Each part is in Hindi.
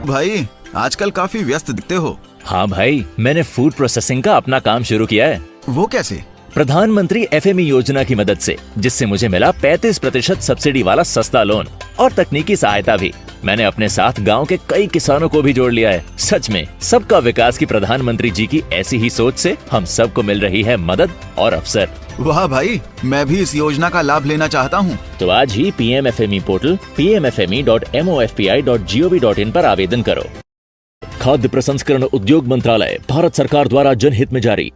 भाई, आजकल काफी व्यस्त दिखते हो। हाँ भाई, मैंने फूड प्रोसेसिंग का अपना काम शुरू किया है। वो कैसे? प्रधानमंत्री एफएमई योजना की मदद से, जिससे मुझे मिला 35% सब्सिडी वाला सस्ता लोन और तकनीकी सहायता भी। मैंने अपने साथ गांव के कई किसानों को भी जोड़ लिया है। सच में सबका विकास की प्रधानमंत्री जी की ऐसी ही सोच से हम सबको मिल रही है मदद और अवसर। वाह भाई, मैं भी इस योजना का लाभ लेना चाहता हूँ। तो आज ही पीएमएफएमई पोर्टल pmfme.mofpi.gov.in पर आवेदन करो। खाद्य प्रसंस्करण उद्योग मंत्रालय, भारत सरकार द्वारा जनहित में जारी।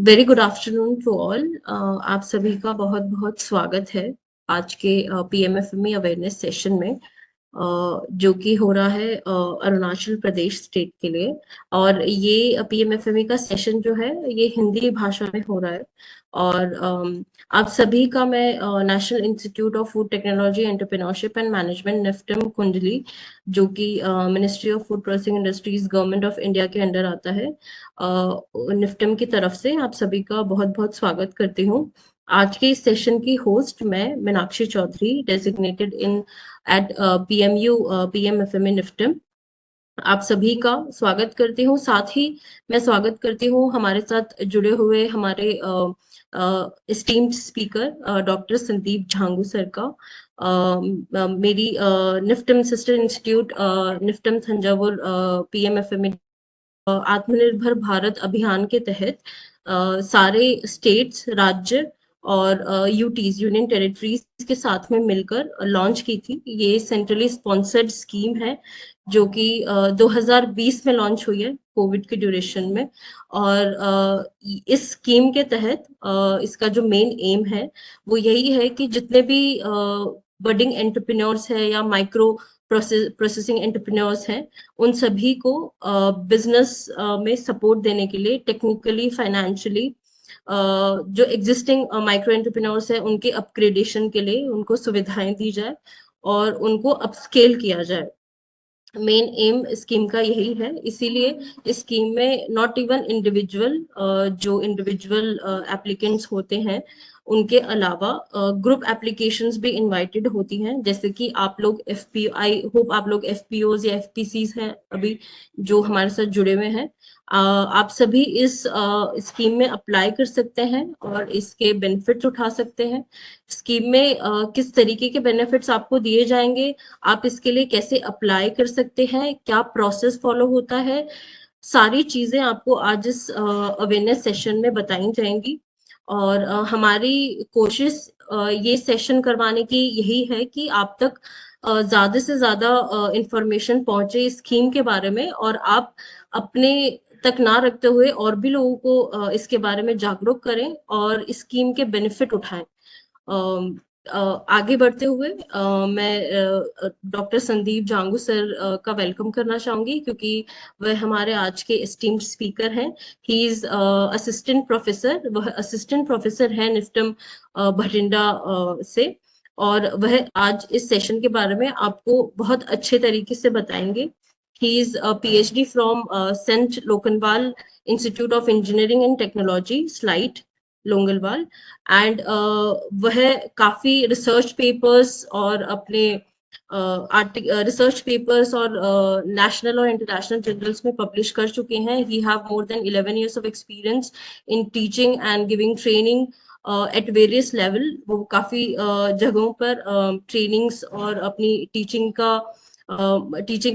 Very good afternoon to all. आप सभी का बहुत बहुत स्वागत है आज के पीएमएफएमई अवेयरनेस सेशन में, जो कि हो रहा है अरुणाचल प्रदेश स्टेट के लिए। और ये पीएमएफएमई का सेशन जो है ये हिंदी भाषा में हो रहा है। और आप सभी का मैं national institute of food technology entrepreneurship and management NIFTEM कुंडली, जो कि ministry of food processing industries government of India के अंडर आता है, निफ्टम की तरफ से आप सभी का बहुत बहुत स्वागत करती हूँ। आज के इस सेशन की होस्ट मैं मीनाक्षी चौधरी, डेजिग्नेटेड इन एट पीएमयू पीएमएफएमई निफ्टम, आप सभी का स्वागत करती हूँ। साथ ही मैं स्वागत करती हूँ हमारे साथ जुड़े हुए हमारे esteemed speaker doctor Sandeep Jhangu sir का। मेरी NIFTEM sister institute NIFTEM Thanjavur PMFME Atmanirbhar Bharat अभियान के तहत सारे स्टेट्स, राज्य और यूटीज, यूनियन टेरिटरीज के साथ में मिलकर लॉन्च की थी। ये सेंट्रली स्पॉन्सर्ड स्कीम है जो कि 2020 में लॉन्च हुई है कोविड के ड्यूरेशन में। और इस स्कीम के तहत इसका जो मेन एम है वो यही है कि जितने भी बडिंग एंटरप्रेन्योर्स है या माइक्रो प्रोसेसिंग एंटरप्रेन्योर्स हैं, उन सभी को बिजनेस में सपोर्ट देने के लिए टेक्निकली, फाइनेंशियली, जो एग्जिस्टिंग माइक्रो एंटरप्रेन्योर्स है उनके अपग्रेडेशन के लिए उनको सुविधाएं दी जाए और उनको अपस्केल किया जाए। मेन एम स्कीम का यही है। इसीलिए इस स्कीम में नॉट इवन इंडिविजुअल, जो इंडिविजुअल एप्लीकेंट्स होते हैं उनके अलावा ग्रुप एप्लीकेशंस भी इनवाइटेड होती हैं। जैसे कि आप लोग एफपीओ, आई होप आप लोग एफपीओज या एफपीसीज हैं अभी जो हमारे साथ जुड़े हुए हैं। आप सभी इस स्कीम में अप्लाई कर सकते हैं और इसके बेनिफिट्स उठा सकते हैं। स्कीम में किस तरीके के बेनिफिट्स आपको दिए जाएंगे, आप इसके लिए कैसे अप्लाई कर सकते हैं, क्या प्रोसेस फॉलो होता है, सारी चीजें आपको आज इस अवेयरनेस सेशन में बताई जाएंगी। और हमारी कोशिश ये सेशन करवाने की यही है कि आप तक ज्यादा से ज्यादा इंफॉर्मेशन पहुंचे इस स्कीम के बारे में, और आप अपने तक ना रखते हुए और भी लोगों को इसके बारे में जागरूक करें और इस स्कीम के बेनिफिट उठाएं। आगे बढ़ते हुए मैं डॉक्टर संदीप झांगू सर का वेलकम करना चाहूंगी, क्योंकि वह हमारे आज के एस्टीम्ड स्पीकर हैं। ही इज असिस्टेंट प्रोफेसर, वह असिस्टेंट प्रोफेसर है निफ्टम भटिंडा से, और वह आज इस सेशन के बारे में आपको बहुत अच्छे तरीके से बताएंगे। He is PhD from Saint Longowal Institute of Engineering and Technology, SLIET, Longowal. And वह काफी रिसर्च पेपर्स और अपने रिसर्च पेपर्स और नेशनल और इंटरनेशनल जर्नल्स में पब्लिश कर चुके हैं। He have more than 11 years of experience in teaching and giving training at various level. वो काफी जगहों पर ट्रेनिंग्स और अपनी टीचिंग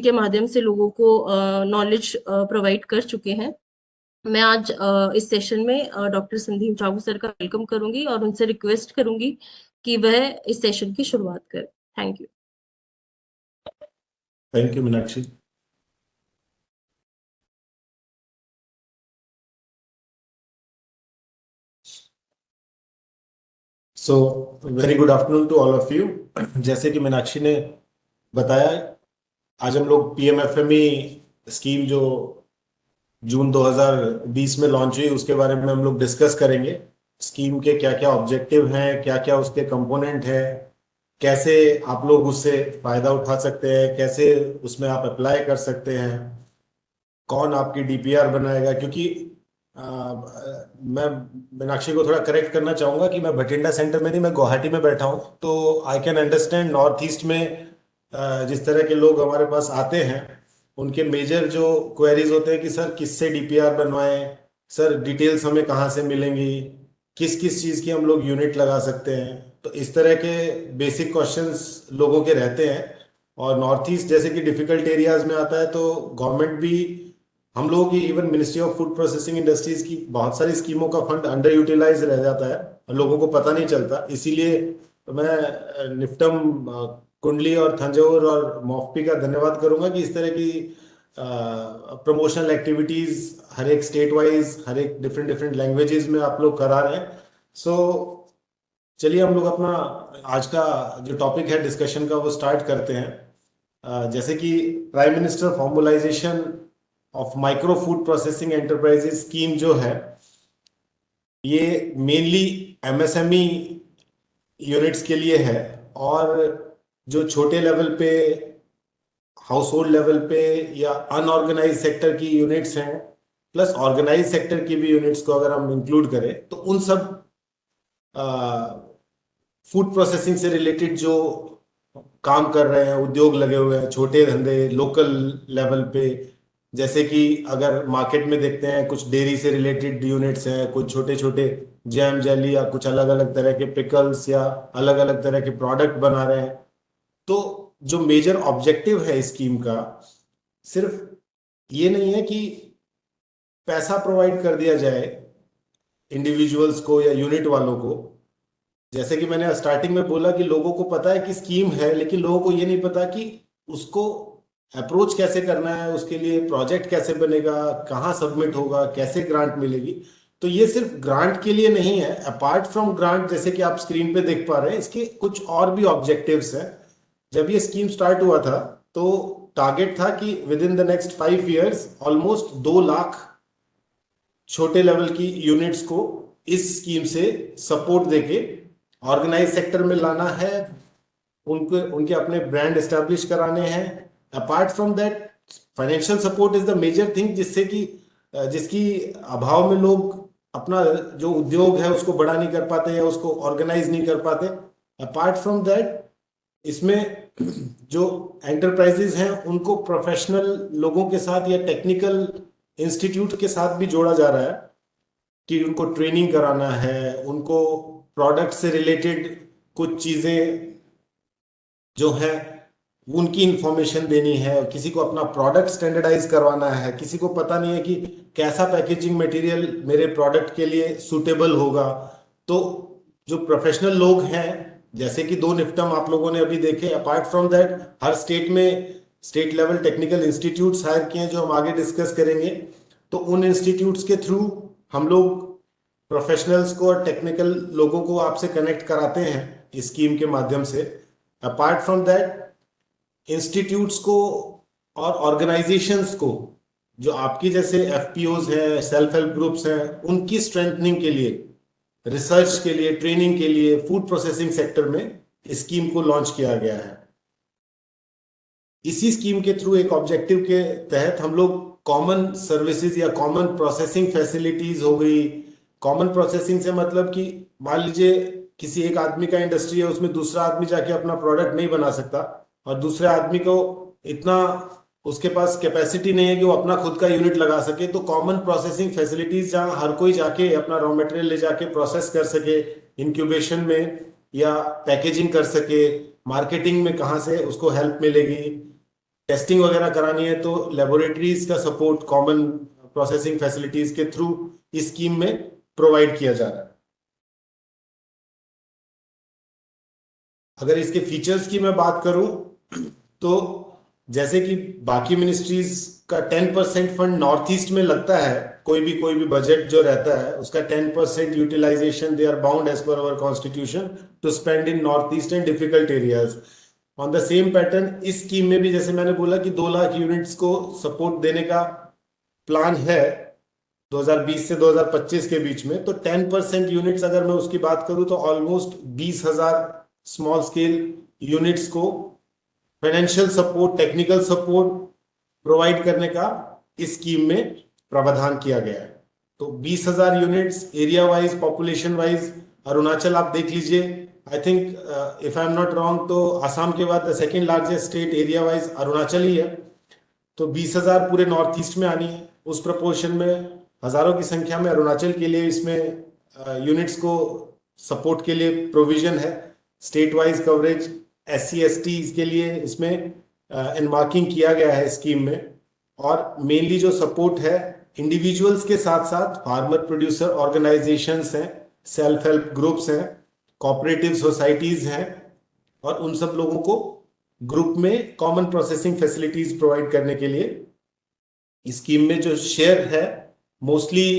के माध्यम से लोगों को नॉलेज प्रोवाइड कर चुके हैं। मैं आज इस सेशन में डॉक्टर संदीप झांगू सर का वेलकम करूंगी और उनसे रिक्वेस्ट करूंगी कि वह इस सेशन की शुरुआत करें। Thank you. Thank you Meenakshi. So very good afternoon to all of you. जैसे कि मीनाक्षी ने बताया, आज हम लोग पीएमएफएमई स्कीम जो जून 2020 में लॉन्च हुई उसके बारे में हम लोग डिस्कस करेंगे। स्कीम के क्या क्या ऑब्जेक्टिव हैं, क्या क्या उसके कंपोनेंट है, कैसे आप लोग उससे फायदा उठा सकते हैं, कैसे उसमें आप अप्लाई कर सकते हैं, कौन आपकी डीपीआर बनाएगा। क्योंकि मैं मीनाक्षी को थोड़ा करेक्ट करना चाहूंगा कि मैं भटिंडा सेंटर में नहीं, मैं गुवाहाटी में बैठा हूँ। तो I can understand north east में जिस तरह के लोग हमारे पास आते हैं, उनके मेजर जो क्वेरीज होते हैं कि सर किससे डीपीआर बनवाएं, सर डिटेल्स हमें कहाँ से मिलेंगी, किस किस चीज़ की हम लोग यूनिट लगा सकते हैं। तो इस तरह के बेसिक क्वेश्चंस लोगों के रहते हैं। और नॉर्थ ईस्ट जैसे कि डिफिकल्ट एरियाज में आता है, तो गवर्नमेंट भी, हम लोगों की even ministry of food processing industries की बहुत सारी स्कीमों का फंड अंडर यूटिलाइज रह जाता है और लोगों को पता नहीं चलता। इसीलिए मैं निफ्टम, कुंडली और थंजावुर और मॉफ्पी का धन्यवाद करूंगा कि इस तरह की प्रमोशनल एक्टिविटीज हर एक स्टेट वाइज, हर एक डिफरेंट डिफरेंट लैंग्वेजेस में आप लोग करा रहे हैं। सो चलिए हम लोग अपना आज का जो टॉपिक है डिस्कशन का वो स्टार्ट करते हैं। जैसे कि prime minister formalisation of micro food processing enterprises scheme जो है, ये मेनली एमएसएमई यूनिट्स के लिए है। और जो छोटे लेवल पे, हाउस होल्ड लेवल पे या अनऑर्गेनाइज सेक्टर की यूनिट्स हैं, प्लस ऑर्गेनाइज सेक्टर की भी यूनिट्स को अगर हम इंक्लूड करें, तो उन सब फूड प्रोसेसिंग से रिलेटेड जो काम कर रहे हैं, उद्योग लगे हुए हैं, छोटे धंधे लोकल लेवल पे, जैसे कि अगर मार्केट में देखते हैं कुछ डेयरी से रिलेटेड यूनिट्स हैं, कुछ छोटे छोटे जैम जेली या कुछ अलग अलग तरह के पिकल्स या अलग अलग तरह के प्रोडक्ट बना रहे हैं। तो जो मेजर ऑब्जेक्टिव है इस स्कीम का, सिर्फ ये नहीं है कि पैसा प्रोवाइड कर दिया जाए इंडिविजुअल्स को या यूनिट वालों को। जैसे कि मैंने स्टार्टिंग में बोला कि लोगों को पता है कि स्कीम है, लेकिन लोगों को ये नहीं पता कि उसको अप्रोच कैसे करना है, उसके लिए प्रोजेक्ट कैसे बनेगा, कहाँ सबमिट होगा, कैसे ग्रांट मिलेगी। तो ये सिर्फ ग्रांट के लिए नहीं है, अपार्ट फ्रॉम ग्रांट, जैसे कि आप स्क्रीन पे देख पा रहे हैं, इसके कुछ और भी ऑब्जेक्टिव्स हैं। जब ये स्कीम स्टार्ट हुआ था तो टारगेट था कि with in the next 5 years almost 2 lakh छोटे लेवल की यूनिट्स को इस स्कीम से सपोर्ट देके ऑर्गेनाइज सेक्टर में लाना है, उनके अपने ब्रांड एस्टेब्लिश कराने हैं। Apart from that, financial support is the major thing, जिसकी अभाव में लोग अपना जो उद्योग है उसको बड़ा नहीं कर पाते या उसको ऑर्गेनाइज नहीं कर पाते। अपार्ट फ्रॉम दैट, इसमें जो एंटरप्राइजेज हैं उनको प्रोफेशनल लोगों के साथ या टेक्निकल इंस्टीट्यूट के साथ भी जोड़ा जा रहा है कि उनको ट्रेनिंग कराना है, उनको प्रोडक्ट से रिलेटेड कुछ चीजें जो है उनकी इंफॉर्मेशन देनी है, किसी को अपना प्रोडक्ट स्टैंडर्डाइज करवाना है, किसी को पता नहीं है कि कैसा पैकेजिंग मटेरियल मेरे प्रोडक्ट के लिए सूटेबल होगा। तो जो प्रोफेशनल लोग हैं, जैसे कि 2 निफ्टम आप लोगों ने अभी देखे, अपार्ट फ्रॉम दैट हर स्टेट में state level technical institutes hire किए हैं जो हम आगे डिस्कस करेंगे। तो उन इंस्टीट्यूट्स के थ्रू हम लोग प्रोफेशनल्स को और टेक्निकल लोगों को आपसे कनेक्ट कराते हैं इस स्कीम के माध्यम से। अपार्ट फ्रॉम दैट, इंस्टीट्यूट्स को और ऑर्गेनाइजेशंस को, जो आपकी जैसे एफपीओज हैं, सेल्फ हेल्प ग्रुप्स हैं, उनकी स्ट्रेंथनिंग के लिए, रिसर्च के लिए, ट्रेनिंग के लिए फूड प्रोसेसिंग सेक्टर में इस स्कीम को लॉन्च किया गया है। इसी स्कीम के थ्रू एक ऑब्जेक्टिव के तहत हम लोग कॉमन सर्विसेज या कॉमन प्रोसेसिंग फैसिलिटीज हो गई। कॉमन प्रोसेसिंग से मतलब कि मान लीजिए किसी एक आदमी का इंडस्ट्री है, उसमें दूसरा आदमी जाके अपना प्रोडक्ट नहीं बना सकता और दूसरे आदमी को इतना उसके पास कैपेसिटी नहीं है कि वो अपना खुद का यूनिट लगा सके। तो कॉमन प्रोसेसिंग फैसिलिटीज जहां हर कोई जाके अपना रॉ मटेरियल ले जाके प्रोसेस कर सके, इंक्यूबेशन में या पैकेजिंग कर सके, मार्केटिंग में कहाँ से उसको हेल्प मिलेगी, टेस्टिंग वगैरह करानी है तो लेबोरेटरीज का सपोर्ट कॉमन प्रोसेसिंग फैसिलिटीज के थ्रू इस स्कीम में प्रोवाइड किया जा रहा है। अगर इसके फीचर्स की मैं बात करूं तो जैसे कि बाकी मिनिस्ट्रीज का 10% फंड नॉर्थ ईस्ट में लगता है, कोई भी बजट जो रहता है उसका 10% utilisation they are bound as per our constitution to spend in north east and difficult areas. On the same pattern इस स्कीम में भी, जैसे मैंने बोला कि 2 लाख यूनिट्स को सपोर्ट देने का प्लान है 2020 से 2025 के बीच में। तो 10% यूनिट्स अगर मैं उसकी बात करूं तो ऑलमोस्ट 20,000 स्मॉल स्केल यूनिट्स को financial support, technical support provide करने का इस स्कीम में प्रावधान किया गया है। तो 20,000 units area wise, population wise Arunachal आप देख लीजिए। I think if I am not wrong तो आसाम के बाद second largest state area wise Arunachal ही है। तो 20,000 पूरे नॉर्थ ईस्ट में आनी है, उस प्रपोर्शन में हजारों की संख्या में अरुणाचल के लिए इसमें यूनिट्स को सपोर्ट के लिए प्रोविजन है। स्टेट वाइज कवरेज SC/ST के लिए इसमें एनमार्किंग किया गया है स्कीम में। और मेनली जो सपोर्ट है इंडिविजुअल्स के साथ साथ फार्मर प्रोड्यूसर ऑर्गेनाइजेशंस हैं, सेल्फ हेल्प ग्रुप्स हैं, कोऑपरेटिव सोसाइटीज हैं, और उन सब लोगों को ग्रुप में कॉमन प्रोसेसिंग फैसिलिटीज प्रोवाइड करने के लिए स्कीम में जो शेयर है मोस्टली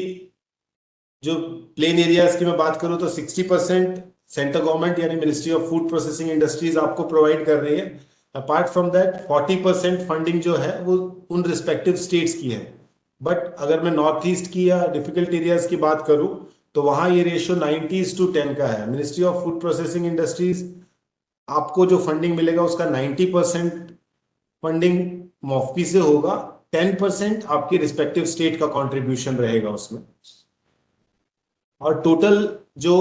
जो प्लेन एरियाज की मैं बात करूं तो 60% सेंट्रल गवर्नमेंट यानी ministry of food processing industries आपको प्रोवाइड कर रही है। अपार्ट फ्रॉम दैट 40% फंडिंग जो है वो उन रिस्पेक्टिव स्टेट्स की है। बट अगर मैं नॉर्थ ईस्ट की या डिफिकल्ट एरियाज की बात करूं तो वहां ये रेशियो 90:10 का है। Ministry of food processing industries आपको जो फंडिंग मिलेगा उसका 90% फंडिंग मॉफपी से होगा, 10% आपकी रिस्पेक्टिव स्टेट का कंट्रीब्यूशन रहेगा उसमें। और टोटल जो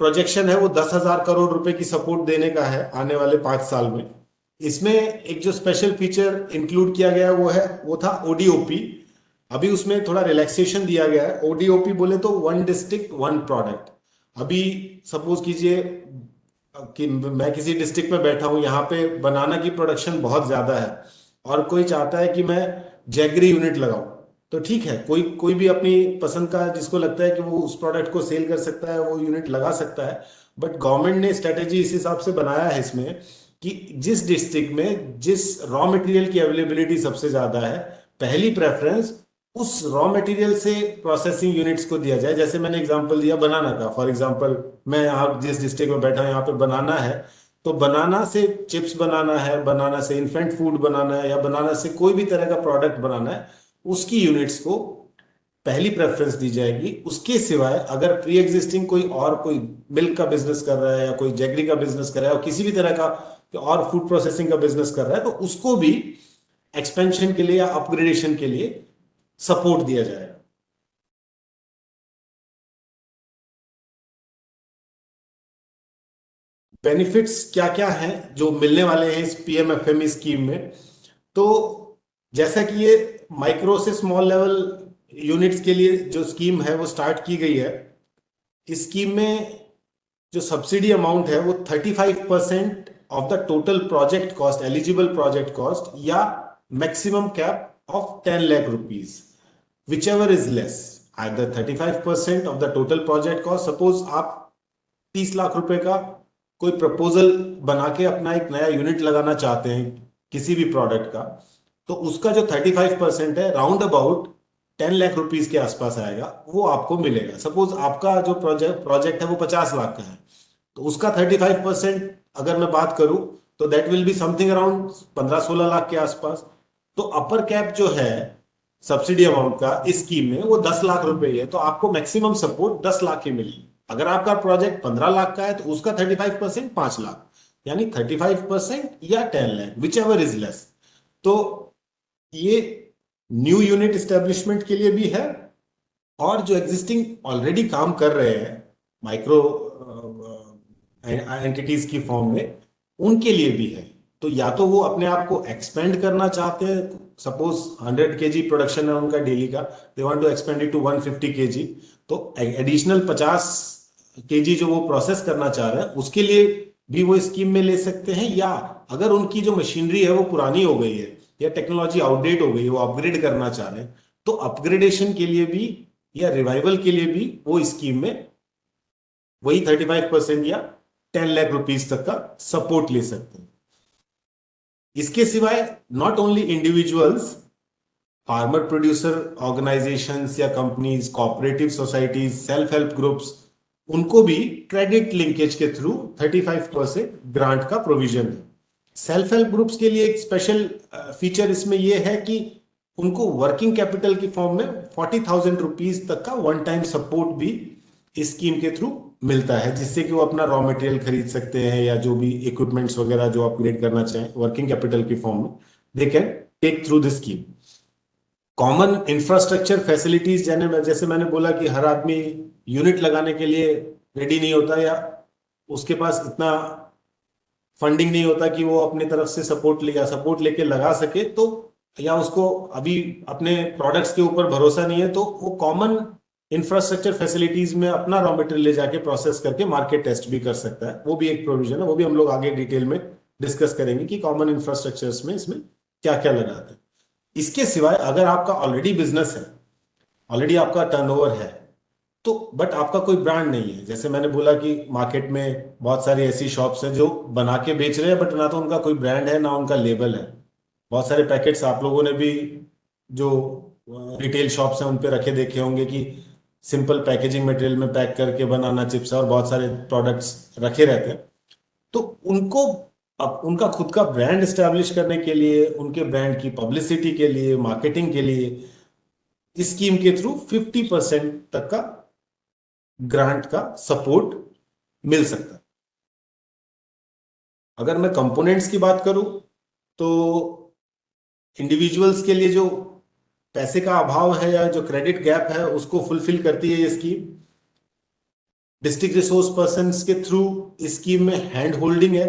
प्रोजेक्शन है वो 10,000 करोड़ रुपए की सपोर्ट देने का है आने वाले 5 साल में। इसमें एक जो स्पेशल फीचर इंक्लूड किया गया वो था ODOP। अभी उसमें थोड़ा रिलैक्सेशन दिया गया है। ODOP बोले तो 1 डिस्ट्रिक्ट 1 प्रोडक्ट। अभी सपोज कीजिए कि मैं किसी डिस्ट्रिक्ट में बैठा हूं, यहाँ पे बनाना की प्रोडक्शन बहुत ज्यादा है और कोई चाहता है कि मैं जैगरी यूनिट लगाऊं, तो ठीक है, कोई भी अपनी पसंद का जिसको लगता है कि वो उस प्रोडक्ट को सेल कर सकता है वो यूनिट लगा सकता है। बट गवर्नमेंट ने स्ट्रेटेजी इस हिसाब से बनाया है इसमें कि जिस डिस्ट्रिक्ट में जिस रॉ मटेरियल की अवेलेबिलिटी सबसे ज्यादा है, पहली प्रेफरेंस उस रॉ मटेरियल से प्रोसेसिंग यूनिट्स को दिया जाए। जैसे मैंने एग्जांपल दिया बनाना का, फॉर एग्जांपल मैं यहाँ जिस डिस्ट्रिक्ट में बैठा हूँ यहाँ पे बनाना है, तो बनाना से चिप्स बनाना है, बनाना से इन्फेंट फूड बनाना है, या बनाना से कोई भी तरह का प्रोडक्ट बनाना है, उसकी यूनिट्स को पहली प्रेफरेंस दी जाएगी। उसके सिवाय अगर प्री एग्जिस्टिंग कोई मिल्क का बिजनेस कर रहा है या कोई जैगरी का बिजनेस कर रहा है और किसी भी तरह का और फूड प्रोसेसिंग का बिजनेस कर रहा है, तो उसको भी एक्सपेंशन के लिए या अपग्रेडेशन के लिए सपोर्ट दिया जाएगा। बेनिफिट्स क्या क्या हैं जो मिलने वाले हैं इस PMFME स्कीम में? तो जैसा कि ये माइक्रो से स्मॉल लेवल यूनिट्स के लिए जो स्कीम है वो स्टार्ट की गई है, इस स्कीम में जो सब्सिडी अमाउंट है वो 35% of the total project cost, eligible project cost, या maximum cap of 10 lakh rupees, whichever is less, either 35% of the total project cost। Suppose आप 30 लाख रुपए का कोई प्रपोजल बना के अपना एक नया यूनिट लगाना चाहते हैं किसी भी प्रोडक्ट का, तो उसका जो 35% है राउंड अबाउट 10 लाख रुपीज के आसपास आएगा, वो आपको मिलेगा। सपोज आपका जो प्रोजेक्ट है वो 50 लाख का है, तो उसका 35% अगर मैं बात करूं तो that will be something around 15-16 lakh के आसपास। तो अपर कैप जो है सब्सिडी अमाउंट का इस स्कीम में वो 10 लाख रुपए है, तो आपको मैक्सिमम सपोर्ट 10 लाख की मिली। अगर आपका प्रोजेक्ट 15 लाख का है तो उसका 35% 5 लाख, यानी 35% या 10 lakh, which ever is less. तो ये न्यू यूनिट एस्टेब्लिशमेंट के लिए भी है, और जो एग्जिस्टिंग ऑलरेडी काम कर रहे हैं माइक्रो एंटिटीज की फॉर्म में, उनके लिए भी है। तो या तो वो अपने आप को एक्सपेंड करना चाहते हैं, सपोज 100 kg प्रोडक्शन है उनका डेली का, they want to expand it to 150 kg, तो एडिशनल 50 kg जो वो प्रोसेस करना चाह रहे हैं उसके लिए भी वो स्कीम में ले सकते हैं। या अगर उनकी जो मशीनरी है वो पुरानी हो गई है या टेक्नोलॉजी आउटडेट हो गई है, वो अपग्रेड करना चाह रहे हैं, तो अपग्रेडेशन के लिए भी या रिवाइवल के लिए भी वो स्कीम में वही 35% या 10 लाख रुपीज तक का सपोर्ट ले सकते हैं। इसके सिवाय not only individuals, farmer producer organisations या companies, cooperative societies, self help groups, उनको भी क्रेडिट लिंकेज के थ्रू 35% ग्रांट का प्रोविजन है। सेल्फ हेल्प ग्रुप्स के लिए एक स्पेशल फीचर इसमें यह है कि उनको वर्किंग कैपिटल की फॉर्म में 40,000 रुपीज तक का वन टाइम सपोर्ट भी इस स्कीम के थ्रू मिलता है, जिससे कि वो अपना रॉ मटेरियल खरीद सकते हैं या जो भी इक्विपमेंट्स वगैरह जो अपग्रेड करना चाहें वर्किंग कैपिटल की फॉर्म में, they can take through this scheme. Common infrastructure facilities, जैसे मैंने बोला कि हर आदमी यूनिट लगाने के लिए रेडी नहीं होता, या उसके पास इतना फंडिंग नहीं होता कि वो अपनी तरफ से सपोर्ट लेके लगा सके, तो या उसको अभी अपने प्रोडक्ट्स के ऊपर भरोसा नहीं है, तो वो कॉमन इंफ्रास्ट्रक्चर फैसिलिटीज में अपना रॉ मटेरियल ले जाके प्रोसेस करके मार्केट टेस्ट भी कर सकता है। वो भी एक प्रोविजन है, वो भी हम लोग आगे डिटेल में डिस्कस करेंगे कि कॉमन इंफ्रास्ट्रक्चर्स में इसमें क्या क्या लगाते हैं। इसके सिवाय अगर आपका ऑलरेडी बिजनेस है, ऑलरेडी आपका टर्नओवर है, तो बट आपका कोई ब्रांड नहीं है, जैसे मैंने बोला कि मार्केट में बहुत सारी ऐसी शॉप्स हैं जो बना के बेच रहे हैं बट ना तो उनका कोई ब्रांड है ना उनका लेबल है। बहुत सारे पैकेट्स आप लोगों ने भी जो रिटेल शॉप्स हैं उन पे रखे देखे होंगे कि सिंपल पैकेजिंग मटेरियल में पैक करके बनाना चिप्स और बहुत सारे प्रोडक्ट्स रखे रहते हैं। तो उनको अब उनका खुद का ब्रांड एस्टेब्लिश करने के लिए, उनके ब्रांड की पब्लिसिटी के लिए, मार्केटिंग के लिए इस स्कीम के थ्रू 50% तक का ग्रांट का सपोर्ट मिल सकता है। अगर मैं कंपोनेंट्स की बात करूं तो इंडिविजुअल्स के लिए जो पैसे का अभाव है या जो क्रेडिट गैप है उसको फुलफिल करती है ये स्कीम। डिस्ट्रिक्ट रिसोर्स पर्सन्स के थ्रू इस स्कीम में हैंड होल्डिंग है,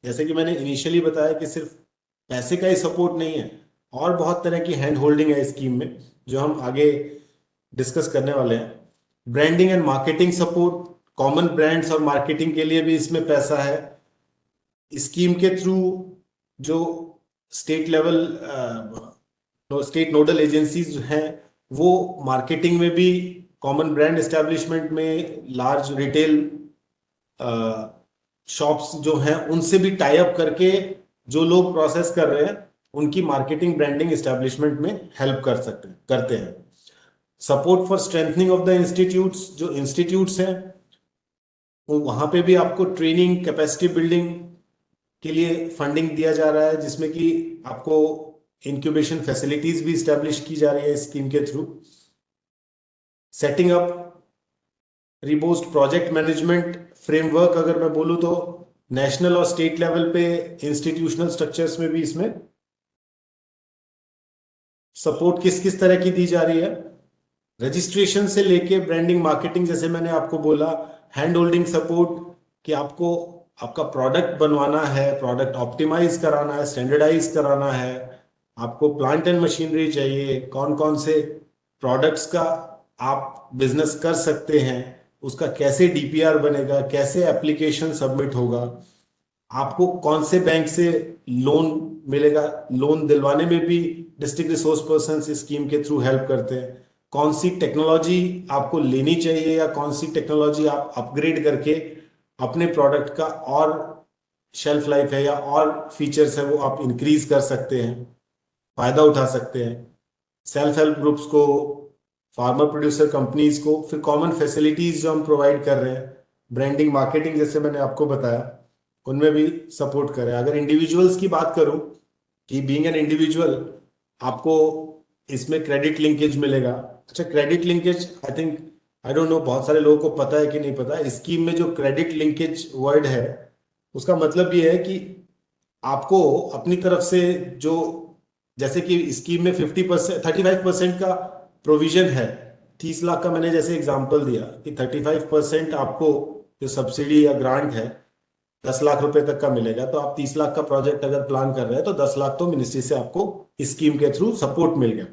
जैसे कि मैंने इनिशियली बताया कि सिर्फ पैसे का ही सपोर्ट नहीं है, और बहुत तरह की हैंड होल्डिंग है इस स्कीम में जो हम आगे डिस्कस करने वाले हैं। Branding and marketing support, common brands और मार्केटिंग के लिए भी इसमें पैसा है। स्कीम के थ्रू जो state level state nodal agencies हैं वो मार्केटिंग में भी, कॉमन ब्रांड एस्टेब्लिशमेंट में, लार्ज रिटेल शॉप्स जो हैं उनसे भी टाई अप करके जो लोग प्रोसेस कर रहे हैं उनकी मार्केटिंग ब्रांडिंग एस्टेब्लिशमेंट में हेल्प करते हैं। Support for strengthening of the institutes, जो इंस्टीट्यूट्स हैं वहां पे भी आपको ट्रेनिंग, कैपेसिटी बिल्डिंग के लिए फंडिंग दिया जा रहा है, जिसमें कि आपको इंक्यूबेशन फैसिलिटीज भी स्टैब्लिश की जा रही है इस स्कीम के through. Setting up robust project management framework, अगर मैं बोलूं तो नेशनल और स्टेट लेवल पे इंस्टीट्यूशनल स्ट्रक्चर्स में भी इसमें सपोर्ट किस किस तरह की दी जा रही है। रजिस्ट्रेशन से लेके ब्रांडिंग, मार्केटिंग, जैसे मैंने आपको बोला, हैंड होल्डिंग सपोर्ट कि आपको आपका प्रोडक्ट बनवाना है, प्रोडक्ट ऑप्टिमाइज कराना है, स्टैंडर्डाइज कराना है, आपको प्लांट एंड मशीनरी चाहिए, कौन कौन से प्रोडक्ट्स का आप बिजनेस कर सकते हैं, उसका कैसे डीपीआर बनेगा, कैसे एप्लीकेशन सबमिट होगा, आपको कौन से बैंक से लोन मिलेगा, लोन दिलवाने में भी डिस्ट्रिक्ट रिसोर्स पर्सन इस स्कीम के थ्रू हेल्प करते हैं। कौन सी टेक्नोलॉजी आपको लेनी चाहिए या कौन सी टेक्नोलॉजी आप अपग्रेड करके अपने प्रोडक्ट का और शेल्फ लाइफ है या और फीचर्स है वो आप इंक्रीज कर सकते हैं, फायदा उठा सकते हैं। सेल्फ हेल्प ग्रुप्स को, फार्मर प्रोड्यूसर कंपनीज को, फिर कॉमन फैसिलिटीज जो हम प्रोवाइड कर रहे हैं, ब्रांडिंग, मार्केटिंग, जैसे मैंने आपको बताया, उनमें भी सपोर्ट करें। अगर इंडिविजुअल्स की बात करूं कि बीइंग एन इंडिविजुअल आपको इसमें क्रेडिट लिंकेज मिलेगा। अच्छा, credit linkage I don't know बहुत सारे लोगों को पता है कि नहीं पता। इस स्कीम में जो क्रेडिट लिंकेज वर्ड है उसका मतलब ये है कि आपको अपनी तरफ से जो, जैसे कि स्कीम में 35% का प्रोविजन है, 30 लाख का मैंने जैसे एग्जांपल दिया कि 35% आपको जो सब्सिडी या ग्रांट है 10 लाख रुपए तक का मिलेगा, तो आप 30 लाख का प्रोजेक्ट अगर प्लान कर रहे हैं तो 10 लाख तो मिनिस्ट्री से आपको इस स्कीम के थ्रू सपोर्ट मिल गया।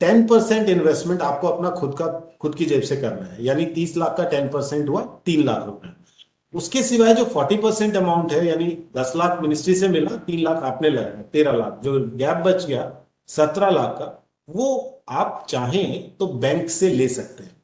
10% इन्वेस्टमेंट आपको अपना खुद की जेब से करना है, यानी 30 लाख का 10% हुआ 3 लाख रुपए। उसके सिवाय जो 40% अमाउंट है, यानी 10 लाख मिनिस्ट्री से मिला, 3 लाख आपने लगाया, 13 लाख, जो गैप बच गया 17 लाख का, वो आप चाहें तो बैंक से ले सकते हैं।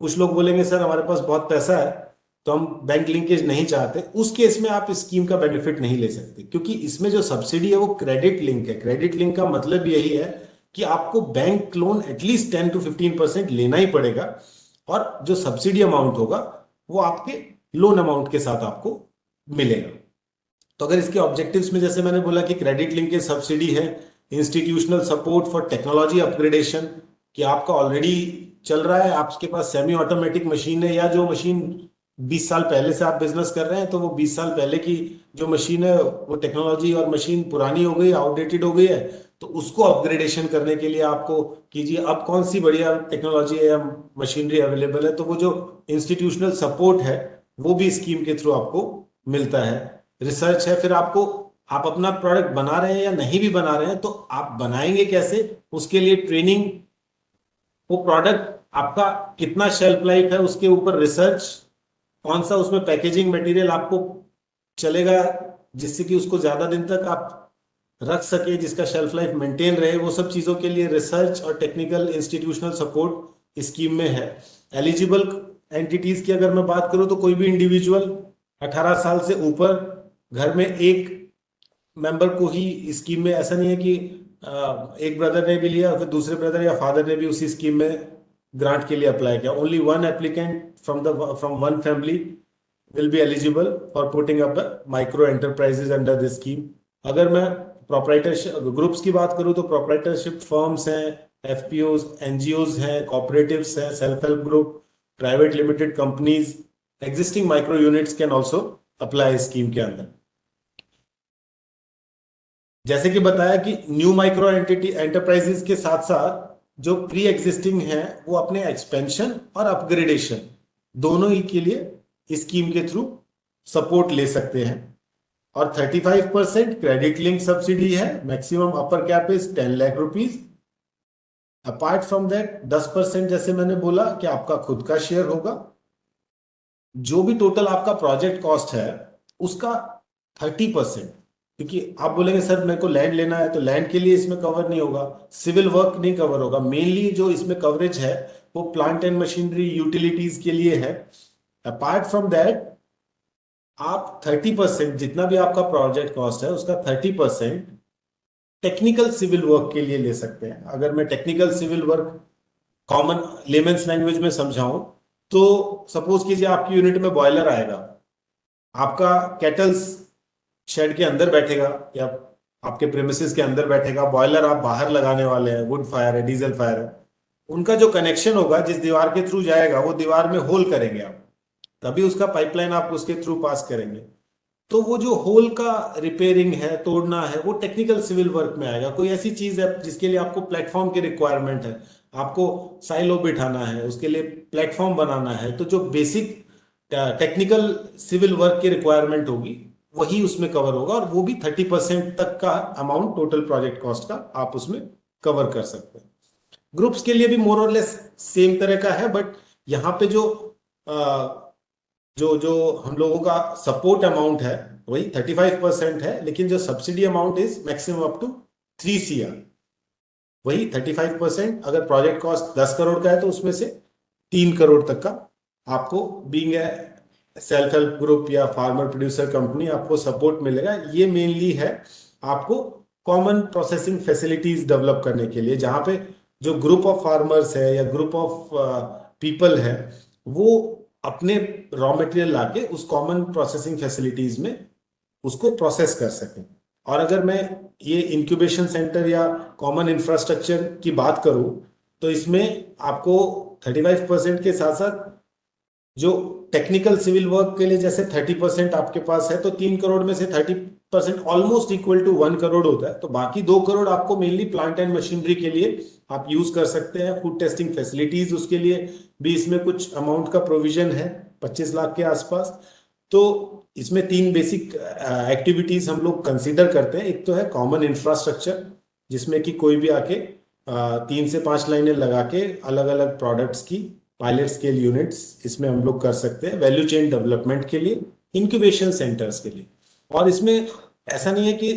कुछ लोग बोलेंगे सर हमारे पास बहुत पैसा है तो हम बैंक लिंकेज नहीं चाहते, उस केस में आप इस स्कीम का बेनिफिट नहीं ले सकते, क्योंकि इसमें जो सब्सिडी है वो क्रेडिट लिंक है। क्रेडिट लिंक का मतलब यही है कि आपको बैंक लोन एटलीस्ट 10 to 15% लेना ही पड़ेगा, और जो सब्सिडी अमाउंट होगा वो आपके लोन अमाउंट के साथ आपको मिलेगा। तो अगर इसके ऑब्जेक्टिव्स में, जैसे मैंने बोला कि क्रेडिट लिंक की सब्सिडी है, institutional support for technology upgradation, कि आपका ऑलरेडी चल रहा है, आपके पास सेमी ऑटोमेटिक मशीन है, या जो मशीन 20 साल पहले से आप बिजनेस कर रहे हैं तो वो 20 साल पहले की जो मशीन है वो टेक्नोलॉजी और मशीन पुरानी हो गई, आउटडेटेड हो गई है, तो उसको अपग्रेडेशन करने के लिए आपको कीजिए अब कौन सी बढ़िया टेक्नोलॉजी है या मशीनरी अवेलेबल है, तो वो जो इंस्टीट्यूशनल सपोर्ट है वो भी स्कीम के थ्रू आपको मिलता है। रिसर्च है, फिर आपको आप अपना प्रोडक्ट बना रहे हैं या नहीं भी बना रहे हैं तो आप बनाएंगे कैसे, उसके लिए ट्रेनिंग, वो प्रोडक्ट आपका कितना शेल्फ लाइफ है उसके ऊपर रिसर्च, कौन सा उसमें पैकेजिंग मटेरियल आपको चलेगा जिससे कि उसको ज्यादा दिन तक आप रख सके, जिसका शेल्फ लाइफ मेंटेन रहे, वो सब चीजों के लिए रिसर्च और टेक्निकल इंस्टीट्यूशनल सपोर्ट स्कीम में है। एलिजिबल एंटिटीज की अगर मैं बात करूं तो कोई भी इंडिविजुअल 18 साल से ऊपर घर में एक मेंबर को ही स्कीम में, ऐसा नहीं है कि एक ब्रदर ने भी लिया फिर दूसरे ब्रदर या फादर ने भी उसी स्कीम में ग्रांट के लिए अप्लाई किया। Only one applicant from one family will be eligible for putting up micro enterprises under this scheme. अगर मैं प्रोप्राइटरशिप ग्रुप्स की बात करूं तो प्रोप्राइटरशिप फर्म्स हैं, एफपीओज, एनजीओज हैं, कॉपरेटिव्स हैं, self help group, private limited companies, existing micro units can also apply scheme के अंदर। जैसे कि बताया कि न्यू माइक्रो एंटरप्राइजेस के साथ साथ जो प्री एग्जिस्टिंग है वो अपने एक्सपेंशन और अपग्रेडेशन दोनों ही के लिए स्कीम के थ्रू सपोर्ट ले सकते हैं। और 35% क्रेडिट लिंक सब्सिडी है, maximum upper cap is 10 lakh rupees. Apart from that 10% जैसे मैंने बोला कि आपका खुद का शेयर होगा। जो भी टोटल आपका प्रोजेक्ट कॉस्ट है उसका 30%, क्योंकि आप बोलेंगे सर मेरे को लैंड लेना है तो लैंड के लिए इसमें कवर नहीं होगा, सिविल वर्क नहीं कवर होगा। मेनली जो इसमें कवरेज है वो प्लांट एंड मशीनरी यूटिलिटीज के लिए है। अपार्ट फ्रॉम दैट आप 30% जितना भी आपका प्रोजेक्ट कॉस्ट है उसका 30% टेक्निकल सिविल वर्क के लिए ले सकते हैं। अगर मैं technical civil work common layman's language में समझाऊं तो सपोज कीजिए आपकी यूनिट में बॉयलर आएगा, आपका केटल्स शेड के अंदर बैठेगा या आपके प्रेमिसेस के अंदर बैठेगा, बॉयलर आप बाहर लगाने वाले हैं, वुड फायर है, डीजल फायर है, उनका जो कनेक्शन होगा जिस दीवार के थ्रू जाएगा वो दीवार में होल करेंगे आप, तभी उसका पाइपलाइन आप उसके थ्रू पास करेंगे। तो वो जो होल का रिपेयरिंग है, तोड़ना है, वो टेक्निकल सिविल वर्क में आएगा। कोई ऐसी चीज है जिसके लिए आपको प्लेटफॉर्म की रिक्वायरमेंट है, आपको साइलो बिठाना है, उसके लिए प्लेटफॉर्म बनाना है, तो जो बेसिक टेक्निकल सिविल वर्क की रिक्वायरमेंट होगी वही उसमें कवर होगा और वो भी 30% तक का अमाउंट टोटल प्रोजेक्ट कॉस्ट का आप उसमें कवर कर सकते हैं। ग्रुप्स के लिए भी मोर और लेस सेम तरह का है, बट यहाँ पे जो हम लोगों का सपोर्ट अमाउंट है वही 35% है, लेकिन जो subsidy amount is maximum up to 3 CR, वही 35%। अगर प्रोजेक्ट कॉस्ट 10 करोड़ का है तो उसमें से 3 करोड़ तक का आपको being a self help group या फार्मर प्रोड्यूसर कंपनी आपको सपोर्ट मिलेगा। ये मेनली है आपको कॉमन प्रोसेसिंग फैसिलिटीज डेवलप करने के लिए, जहां पे जो ग्रुप ऑफ फार्मर्स है या ग्रुप ऑफ पीपल है वो अपने रॉ मटेरियल लाके उस कॉमन प्रोसेसिंग फैसिलिटीज में उसको प्रोसेस कर सकें। और अगर मैं ये इंक्यूबेशन सेंटर या कॉमन इंफ्रास्ट्रक्चर की बात करूं तो इसमें आपको 35% के साथ साथ जो टेक्निकल सिविल वर्क के लिए जैसे 30% आपके पास है, तो 3 करोड़ में से 30% ऑलमोस्ट इक्वल टू 1 करोड़ होता है। तो बाकी 2 करोड़ आपको मेनली प्लांट एंड मशीनरी के लिए आप यूज कर सकते हैं। फूड टेस्टिंग फैसिलिटीज उसके लिए भी इसमें कुछ अमाउंट का प्रोविजन है 25 लाख के आसपास। तो इसमें 3 बेसिक एक्टिविटीज हम लोग कंसीडर करते हैं। एक तो है कॉमन इंफ्रास्ट्रक्चर, जिसमें कि कोई भी आके 3 से 5 लाइनें लगा के अलग अलग प्रोडक्ट्स की पायलट स्केल यूनिट्स इसमें हम लोग कर सकते हैं। वैल्यू चेन डेवलपमेंट के लिए, इंक्यूबेशन सेंटर्स के लिए। और इसमें ऐसा नहीं है कि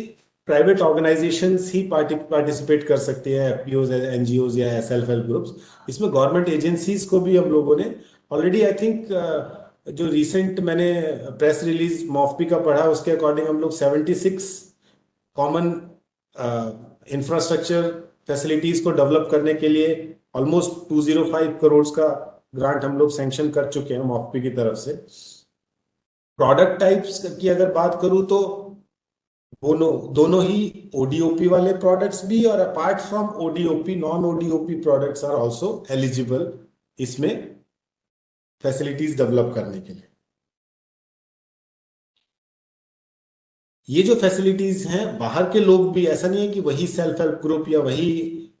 प्राइवेट ऑर्गेनाइजेशंस ही पार्टिसिपेट कर सकती है, एफपीओज, एनजीओज या सेल्फ हेल्प ग्रुप्स। इसमें गवर्नमेंट एजेंसीज को भी हम लोगों ने ऑलरेडी आई थिंक जो रिसेंट मैंने प्रेस रिलीज मॉफपी का पढ़ा उसके अकॉर्डिंग हम लोग 76 कॉमन इंफ्रास्ट्रक्चर फैसिलिटीज को डेवलप करने के लिए ऑलमोस्ट 205 करोड़ का ग्रांट हम लोग सैंक्शन कर चुके हैं मॉफपी की तरफ से। प्रोडक्ट टाइप्स की अगर बात करूं तो दोनों ही ओडीओपी वाले प्रोडक्ट्स भी, और apart from ODOP non ODOP products are also eligible इसमें फैसिलिटीज डेवलप करने के लिए। ये जो फैसिलिटीज हैं, बाहर के लोग भी, ऐसा नहीं है कि वही सेल्फ हेल्प ग्रुप या वही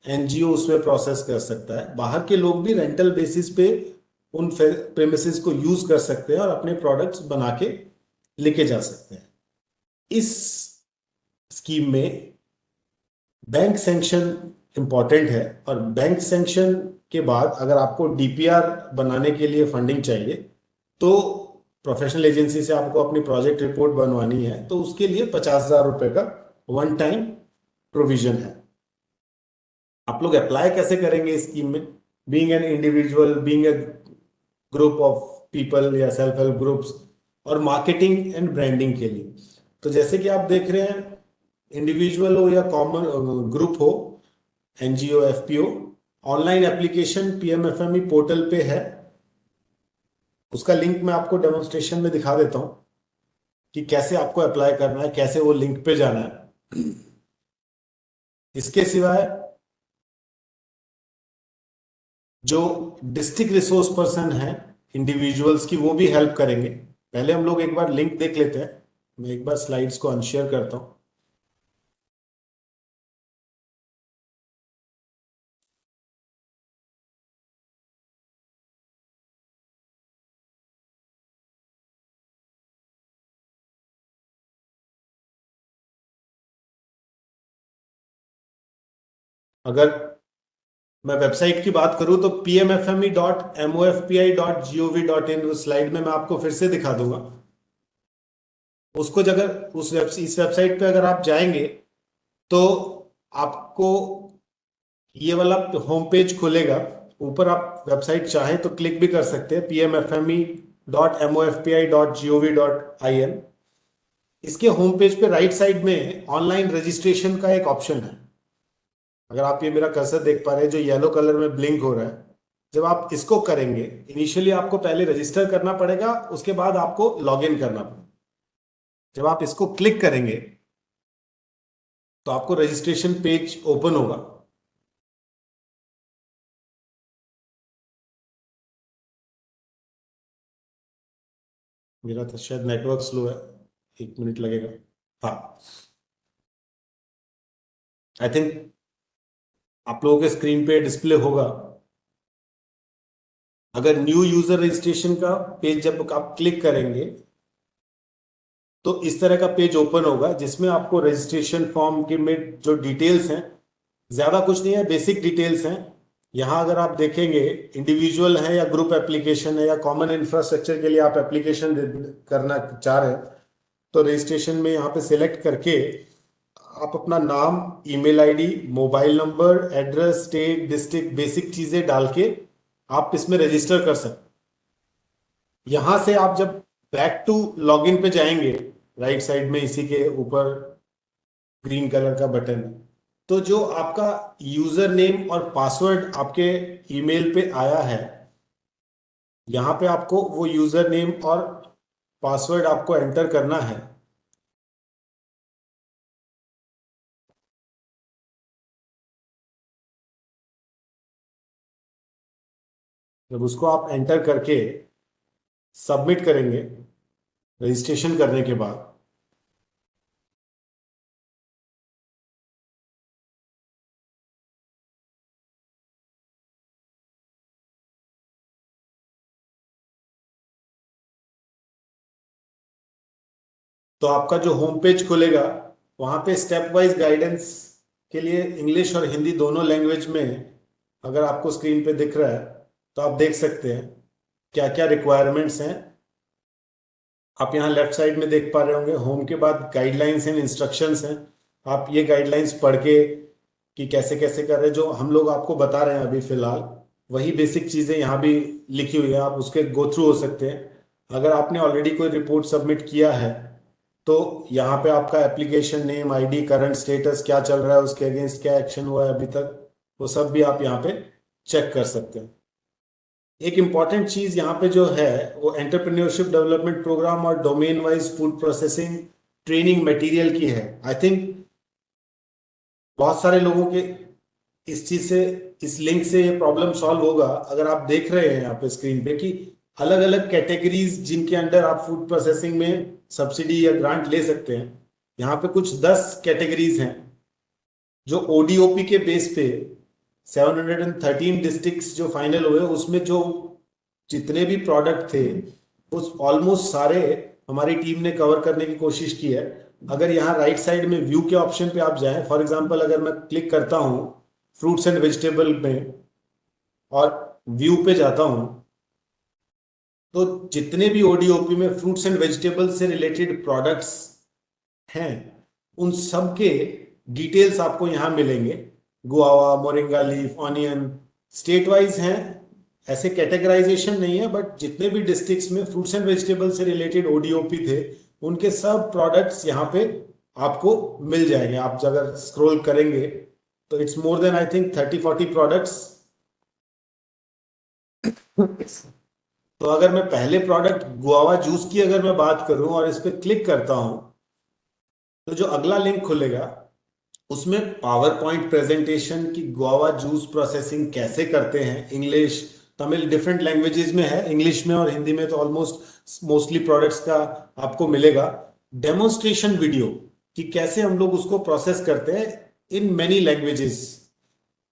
एनजीओ उसमें प्रोसेस कर सकता है, बाहर के लोग भी रेंटल बेसिस पे उन प्रेमिसेस को यूज कर सकते हैं और अपने प्रोडक्ट्स बना के लेके जा सकते हैं। इस स्कीम में बैंक सैंक्शन इंपॉर्टेंट है, और बैंक सैंक्शन के बाद अगर आपको डीपीआर बनाने के लिए फंडिंग चाहिए तो प्रोफेशनल एजेंसी से आपको अपनी प्रोजेक्ट रिपोर्ट बनवानी है, तो उसके लिए 50,000 रुपए का वन टाइम प्रोविजन है। आप लोग अप्लाई कैसे करेंगे इस स्कीम में? Being an individual, being a group of people या सेल्फ हेल्प ग्रुप्स, और मार्केटिंग एंड ब्रांडिंग के लिए। तो जैसे कि आप देख रहे हैं, इंडिविजुअल हो या कॉमन ग्रुप हो, NGO, FPO, online application PMFME portal पे है। उसका लिंक मैं आपको डेमोन्स्ट्रेशन में दिखा देता हूं कि कैसे आपको अप्लाई करना है, कैसे वो लिंक पे जाना है। इसके सिवाय जो डिस्ट्रिक्ट रिसोर्स पर्सन है इंडिविजुअल्स की, वो भी हेल्प करेंगे। पहले हम लोग एक बार लिंक देख लेते हैं। मैं एक बार स्लाइड्स को अनशेयर करता हूं। अगर मैं वेबसाइट की बात करूं तो pmfme.mofpi.gov.in, उस स्लाइड में मैं आपको फिर से दिखा दूंगा उसको। अगर इस वेबसाइट पे अगर आप जाएंगे तो आपको ये वाला होम पेज खुलेगा। ऊपर आप वेबसाइट चाहें तो क्लिक भी कर सकते हैं, pmfme.mofpi.gov.in। इसके होम पेज पे राइट साइड में ऑनलाइन रजिस्ट्रेशन का एक ऑप्शन है। अगर आप ये मेरा कर्सर देख पा रहे हैं जो येलो कलर में ब्लिंक हो रहा है, जब आप इसको करेंगे, इनिशियली आपको पहले रजिस्टर करना पड़ेगा, उसके बाद आपको लॉग इन करना पड़ेगा। जब आप इसको क्लिक करेंगे तो आपको रजिस्ट्रेशन पेज ओपन होगा। मेरा तो शायद नेटवर्क स्लो है, 1 मिनट लगेगा। हाँ, आई थिंक आप लोगों के स्क्रीन पे डिस्प्ले होगा। अगर न्यू यूजर रजिस्ट्रेशन का पेज जब आप क्लिक करेंगे तो इस तरह का पेज ओपन होगा, जिसमें आपको रजिस्ट्रेशन फॉर्म के में जो डिटेल्स हैं, ज्यादा कुछ नहीं है, बेसिक डिटेल्स हैं। यहाँ अगर आप देखेंगे, इंडिविजुअल है या ग्रुप एप्लीकेशन है या कॉमन इंफ्रास्ट्रक्चर के लिए आप एप्लीकेशन करना चाह रहे हैं, तो रजिस्ट्रेशन में यहाँ पे सिलेक्ट करके आप अपना नाम, email ID, mobile number, address, state, district, basic चीजें डाल के आप इसमें रजिस्टर कर सकते। यहां से आप जब बैक टू लॉगिन पे जाएंगे, राइट साइड में इसी के ऊपर ग्रीन कलर का बटन है, तो जो आपका यूजर नेम और पासवर्ड आपके ईमेल पे आया है, यहां पे आपको वो यूजर नेम और पासवर्ड आपको एंटर करना है। जब उसको आप एंटर करके सबमिट करेंगे रजिस्ट्रेशन करने के बाद, तो आपका जो होम पेज खुलेगा, वहां पे स्टेप वाइज गाइडेंस के लिए इंग्लिश और हिंदी दोनों लैंग्वेज में, अगर आपको स्क्रीन पे दिख रहा है तो आप देख सकते हैं क्या क्या रिक्वायरमेंट्स हैं। आप यहाँ लेफ्ट साइड में देख पा रहे होंगे, होम के बाद गाइडलाइंस एंड इंस्ट्रक्शंस हैं। आप ये गाइडलाइंस पढ़ के कि कैसे कैसे कर रहे हैं, जो हम लोग आपको बता रहे हैं अभी फिलहाल, वही बेसिक चीजें यहाँ भी लिखी हुई है, आप उसके गो थ्रू हो सकते हैं। अगर आपने ऑलरेडी कोई रिपोर्ट सबमिट किया है तो यहाँ पे आपका application name, ID, current status क्या चल रहा है, उसके अगेंस्ट क्या एक्शन हुआ है अभी तक, वो सब भी आप यहाँ पे चेक कर सकते हैं। एक इंपॉर्टेंट चीज यहाँ पे जो है वो एंटरप्रेन्योरशिप डेवलपमेंट प्रोग्राम और domain wise food processing training material की है। आई थिंक बहुत सारे लोगों के इस चीज से, इस लिंक से ये प्रॉब्लम सॉल्व होगा। अगर आप देख रहे हैं यहाँ पे स्क्रीन पे कि अलग अलग कैटेगरीज जिनके अंडर आप फूड प्रोसेसिंग में सब्सिडी या ग्रांट ले सकते हैं, यहाँ पे कुछ 10 कैटेगरीज हैं जो ओडीओपी के बेस पे 713 डिस्ट्रिक्ट्स जो फाइनल हुए, उसमें जो जितने भी प्रोडक्ट थे उस ऑलमोस्ट सारे हमारी टीम ने कवर करने की कोशिश की है। अगर यहाँ राइट साइड में व्यू के ऑप्शन पे आप जाएं, फॉर एग्जांपल अगर मैं क्लिक करता हूँ फ्रूट्स एंड वेजिटेबल में और व्यू पे जाता हूँ, तो जितने भी ओडीओपी में फ्रूट्स एंड वेजिटेबल से रिलेटेड प्रोडक्ट्स हैं उन सब के डिटेल्स आपको यहाँ मिलेंगे। Guava, moringa leaf, onion, state wise हैं, ऐसे कैटेगराइजेशन नहीं है, बट जितने भी डिस्ट्रिक्ट्स में फ्रूट्स एंड वेजिटेबल से रिलेटेड ओडीओपी थे उनके सब प्रोडक्ट्स यहाँ पे आपको मिल जाएंगे। आप अगर स्क्रॉल करेंगे तो it's more than I think 30-40 products. तो अगर मैं पहले प्रोडक्ट गुआवा जूस की अगर मैं बात करूं और इस पर क्लिक करता हूं, तो जो अगला लिंक खुलेगा उसमें पावर पॉइंट प्रेजेंटेशन की गुआवा जूस प्रोसेसिंग कैसे करते हैं, इंग्लिश, तमिल, डिफरेंट लैंग्वेजेस में है, इंग्लिश में और हिंदी में तो ऑलमोस्ट मोस्टली प्रोडक्ट्स का आपको मिलेगा। डेमोन्स्ट्रेशन वीडियो कि कैसे हम लोग उसको प्रोसेस करते हैं इन मेनी लैंग्वेजेस,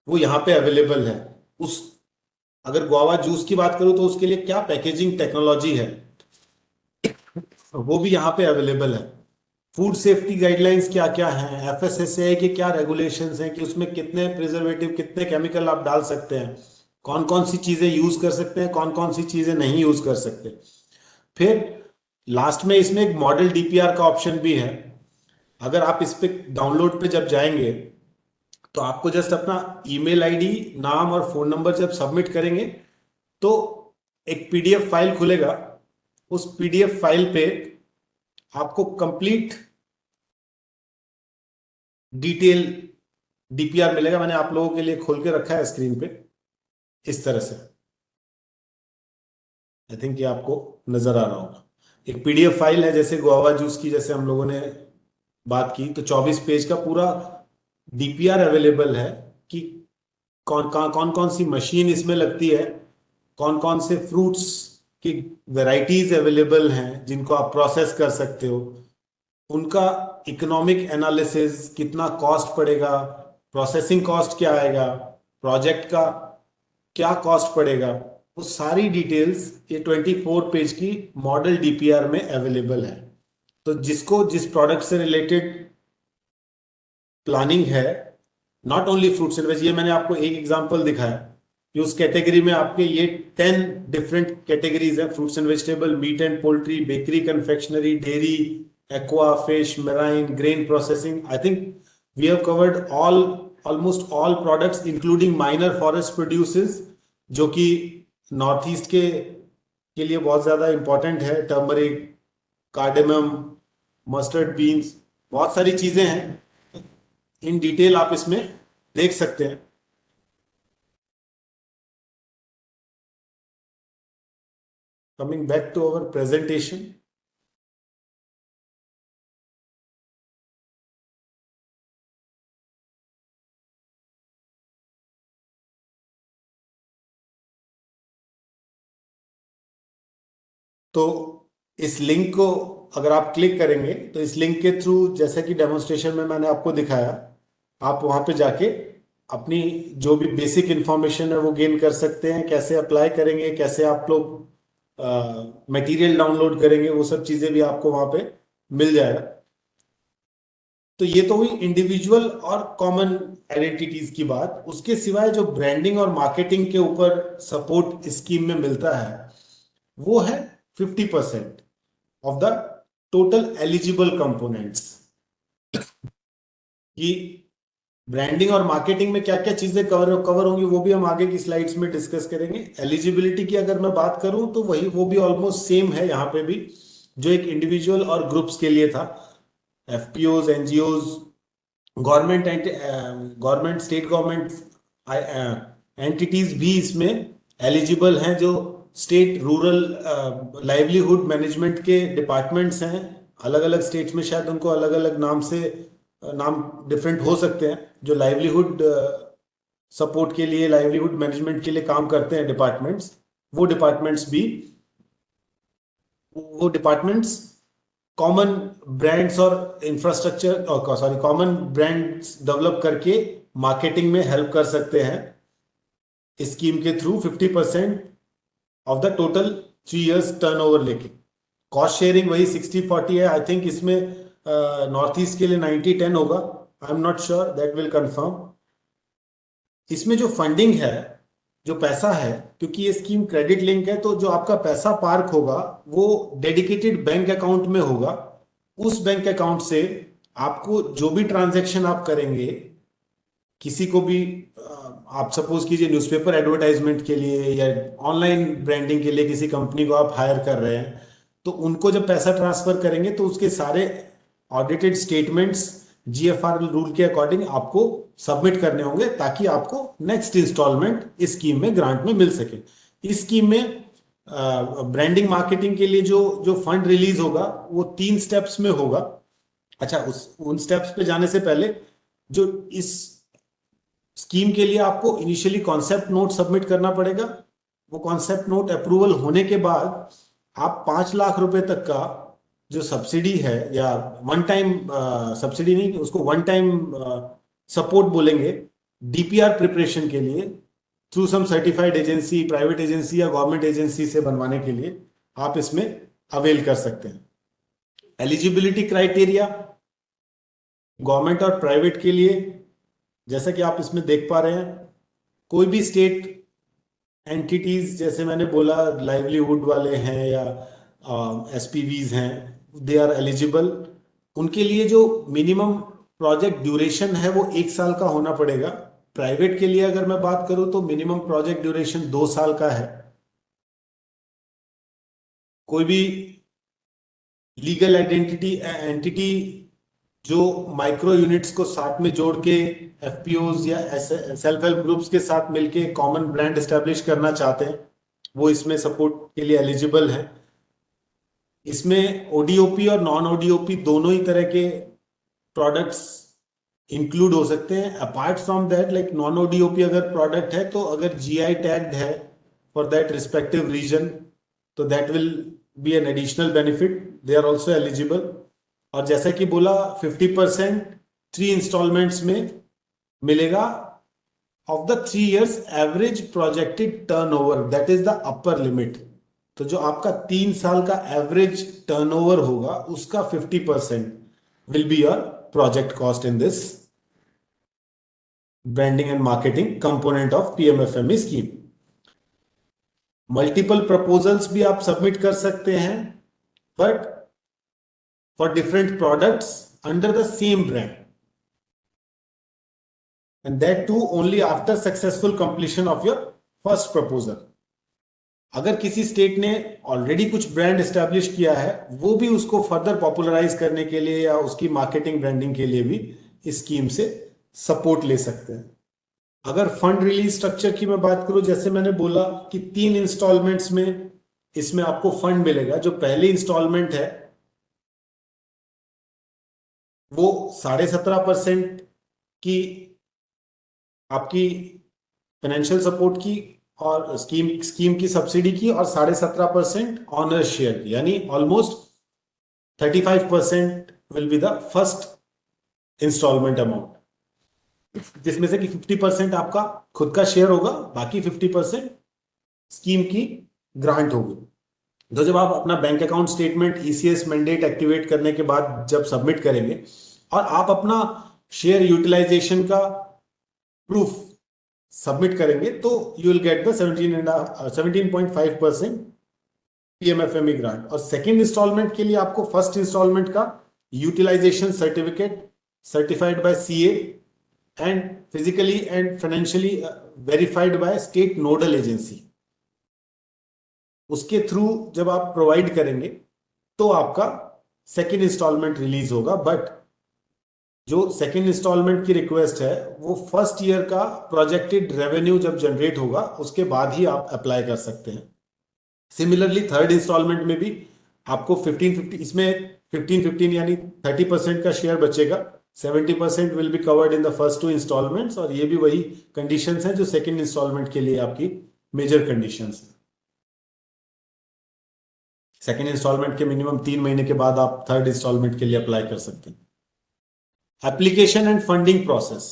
वो यहाँ पे अवेलेबल है। उस अगर गुआवा जूस की बात करूं तो उसके लिए क्या पैकेजिंग टेक्नोलॉजी है वो भी यहाँ पे अवेलेबल है। फूड सेफ्टी गाइडलाइंस क्या क्या हैं, एफएसएसएआई के क्या रेगुलेशंस हैं कि उसमें कितने प्रिजर्वेटिव, कितने केमिकल आप डाल सकते हैं, कौन कौन सी चीजें यूज कर सकते हैं, कौन कौन सी चीजें नहीं यूज कर सकते। फिर लास्ट में इसमें एक मॉडल डीपीआर का ऑप्शन भी है। अगर आप इस पे डाउनलोड पे जब जाएंगे तो आपको जस्ट अपना ईमेल आईडी, नाम और फोन नंबर जब सबमिट करेंगे तो एक पीडीएफ फाइल खुलेगा। उस पीडीएफ फाइल पे आपको कंप्लीट डिटेल डीपीआर मिलेगा। मैंने आप लोगों के लिए खोल के रखा है स्क्रीन पे इस तरह से, आई थिंक ये आपको नजर आ रहा होगा। एक पीडीएफ फाइल है जैसे गुआवा जूस की, जैसे हम लोगों ने बात की, तो 24 पेज का पूरा डीपीआर अवेलेबल है कि कौन कौन सी मशीन इसमें लगती है, कौन कौन से फ्रूट्स की वैरायटीज अवेलेबल हैं जिनको आप प्रोसेस कर सकते हो, उनका इकोनॉमिक एनालिसिस, कितना कॉस्ट पड़ेगा, प्रोसेसिंग कॉस्ट क्या आएगा, प्रोजेक्ट का क्या कॉस्ट पड़ेगा, वो सारी डिटेल्स ये 24 पेज की मॉडल डीपीआर में अवेलेबल है। तो जिसको जिस प्रोडक्ट से रिलेटेड प्लानिंग है, not only fruits and veg, ये मैंने आपको एक एग्जांपल दिखाया कि उस कैटेगरी में आपके ये 10 डिफरेंट कैटेगरीज हैं, fruits and vegetable, meat and poultry, bakery, confectionery, dairy, aqua, fish, marine, grain processing. I think we have covered almost all products including minor forest produces, जो कि नॉर्थ ईस्ट के लिए बहुत ज्यादा इंपॉर्टेंट है। टर्मरिक, कार्डेमम, मस्टर्ड बीन्स, बहुत सारी चीजें हैं, इन डिटेल आप इसमें देख सकते हैं। Coming back to our presentation, तो इस लिंक को अगर आप क्लिक करेंगे तो इस लिंक के थ्रू, जैसा कि डेमोन्स्ट्रेशन में मैंने आपको दिखाया, आप वहां पे जाके अपनी जो भी बेसिक इंफॉर्मेशन है वो गेन कर सकते हैं। कैसे अप्लाई करेंगे, कैसे आप लोग मटेरियल डाउनलोड करेंगे, वो सब चीजें भी आपको वहां पे मिल जाएगा। तो ये तो हुई इंडिविजुअल और कॉमन आइडेंटिटीज की बात। उसके सिवाय जो ब्रांडिंग और मार्केटिंग के ऊपर सपोर्ट स्कीम में मिलता है वो है 50% of the total eligible components. कि ब्रांडिंग और मार्केटिंग में क्या क्या चीजें कवर होंगी वो भी हम आगे की स्लाइड्स में डिस्कस करेंगे। एलिजिबिलिटी की अगर मैं बात करूं तो वो भी ऑलमोस्ट सेम है यहाँ पे भी, जो एक इंडिविजुअल और ग्रुप्स के लिए था। FPOs, NGOs, government, state government entities भी इसमें एलिजिबल हैं। जो स्टेट रूरल लाइवलीहुड मैनेजमेंट के डिपार्टमेंट्स हैं, अलग अलग स्टेट्स में शायद उनको अलग अलग नाम डिफरेंट हो सकते हैं, जो लाइवलीहुड सपोर्ट के लिए, लाइवलीहुड मैनेजमेंट के लिए काम करते हैं डिपार्टमेंट्स, वो डिपार्टमेंट्स कॉमन ब्रांड्स और इंफ्रास्ट्रक्चर कॉमन ब्रांड्स डेवलप करके मार्केटिंग में हेल्प कर सकते हैं इस स्कीम के through 50% of the total 3 years turnover लेके। कॉस्ट शेयरिंग वही 60-40 है। आई थिंक इसमें नॉर्थ ईस्ट के लिए 90-10 होगा। आई am not sure, that will confirm. इसमें जो फंडिंग है, जो पैसा है, क्योंकि ये स्कीम क्रेडिट लिंक है, तो जो आपका पैसा पार्क होगा वो डेडिकेटेड बैंक अकाउंट में होगा। उस बैंक अकाउंट से आपको जो भी ट्रांजैक्शन आप करेंगे, किसी को भी आप सपोज कीजिए न्यूज़पेपर एडवर्टाइजमेंट के लिए या ऑनलाइन ब्रांडिंग के लिए किसी कंपनी को आप हायर कर रहे हैं, तो उनको जब पैसा ट्रांसफर करेंगे तो उसके सारे ऑडिटेड स्टेटमेंट्स जीएफआर रूल के अकॉर्डिंग आपको सबमिट करने होंगे, ताकि आपको नेक्स्ट इंस्टॉलमेंट इस स्कीम में ग्रांट में मिल सके। इस स्कीम में ब्रांडिंग मार्केटिंग के लिए जो फंड रिलीज होगा वो 3 स्टेप्स में होगा। अच्छा, उन स्टेप्स पे जाने से पहले, जो इस स्कीम के लिए आपको इनिशियली कॉन्सेप्ट नोट सबमिट करना पड़ेगा। वो कॉन्सेप्ट नोट अप्रूवल होने के बाद आप 5 लाख रुपए तक का जो सब्सिडी है, या वन टाइम सब्सिडी नहीं, उसको वन टाइम सपोर्ट बोलेंगे, डीपीआर प्रिपरेशन के लिए through some certified agency, private agency या गवर्नमेंट एजेंसी से बनवाने के लिए आप इसमें अवेल कर सकते हैं। एलिजिबिलिटी क्राइटेरिया गवर्नमेंट और प्राइवेट के लिए, जैसा कि आप इसमें देख पा रहे हैं, कोई भी स्टेट एंटिटीज, जैसे मैंने बोला लाइवलीहुड वाले हैं या एसपीवीज हैं, दे आर एलिजिबल। उनके लिए जो मिनिमम प्रोजेक्ट ड्यूरेशन है वो 1 साल का होना पड़ेगा। प्राइवेट के लिए अगर मैं बात करूं तो मिनिमम प्रोजेक्ट ड्यूरेशन 2 साल का है। कोई भी लीगल एंटिटी जो माइक्रो यूनिट्स को साथ में जोड़ के एफपीओज या सेल्फ हेल्प ग्रुप्स के साथ मिलके कॉमन ब्रांड एस्टेब्लिश करना चाहते हैं, वो इसमें सपोर्ट के लिए एलिजिबल है। इसमें ओडीओपी और नॉन ओडीओपी दोनों ही तरह के प्रोडक्ट्स इंक्लूड हो सकते हैं। Apart from that, like non ODOP अगर प्रोडक्ट है, तो अगर जीआई टैग्ड है फॉर दैट रिस्पेक्टिव रीजन, तो that will be an additional benefit, they are also eligible. और जैसा कि बोला 50% 3 इंस्टॉलमेंट्स में मिलेगा of the 3 years average projected turnover, that is the upper limit. तो जो आपका 3 साल का एवरेज टर्नओवर होगा उसका 50% will be your project cost in this branding and marketing component of PMFME scheme. Multiple proposals भी आप सबमिट कर सकते हैं, but for different products under the same brand, and that too only after successful completion of your first proposal। अगर किसी स्टेट ने ऑलरेडी कुछ ब्रांड एस्टैब्लिश किया है, वो भी उसको फर्दर पॉपुलराइज करने के लिए या उसकी मार्केटिंग ब्रांडिंग के लिए भी इस स्कीम से सपोर्ट ले सकते हैं। अगर फंड रिलीज स्ट्रक्चर की मैं बात करूं, जैसे मैंने बोला कि 3 इंस्टॉलमेंट्स में इसमें आपको फंड मिलेगा। जो पहली इंस्टॉलमेंट है वो 17.5% की आपकी फाइनेंशियल सपोर्ट की और स्कीम की सब्सिडी की, और 17.5% ऑनर शेयर, यानी almost 35% will be the first instalment amount, जिसमें से कि 50% आपका खुद का शेयर होगा, बाकी 50% स्कीम की ग्रांट होगी। तो जब आप अपना bank account statement ECS mandate activate करने के बाद जब सबमिट करेंगे और आप अपना शेयर यूटिलाइजेशन का प्रूफ सबमिट करेंगे, तो you will get the 17.5% PMFME grant. और सेकेंड इंस्टॉलमेंट के लिए आपको फर्स्ट इंस्टॉलमेंट का utilisation certificate certified by CA and physically and financially verified by state nodal agency, उसके थ्रू जब आप प्रोवाइड करेंगे तो आपका सेकेंड इंस्टॉलमेंट रिलीज होगा। बट जो सेकेंड इंस्टॉलमेंट की रिक्वेस्ट है वो फर्स्ट ईयर का प्रोजेक्टेड रेवेन्यू जब जनरेट होगा उसके बाद ही आप अप्लाई कर सकते हैं। सिमिलरली थर्ड इंस्टॉलमेंट में भी आपको 15-15 इसमें 15-15 यानी 30% का शेयर बचेगा। 70% will be covered in the first 2 instalments, और ये भी वही कंडीशंस हैं जो सेकेंड इंस्टॉलमेंट के लिए आपकी मेजर कंडीशंस हैं। सेकेंड इंस्टॉलमेंट के मिनिमम 3 महीने के बाद आप थर्ड इंस्टॉलमेंट के लिए अप्लाई कर सकते हैं। एप्लीकेशन एंड फंडिंग प्रोसेस,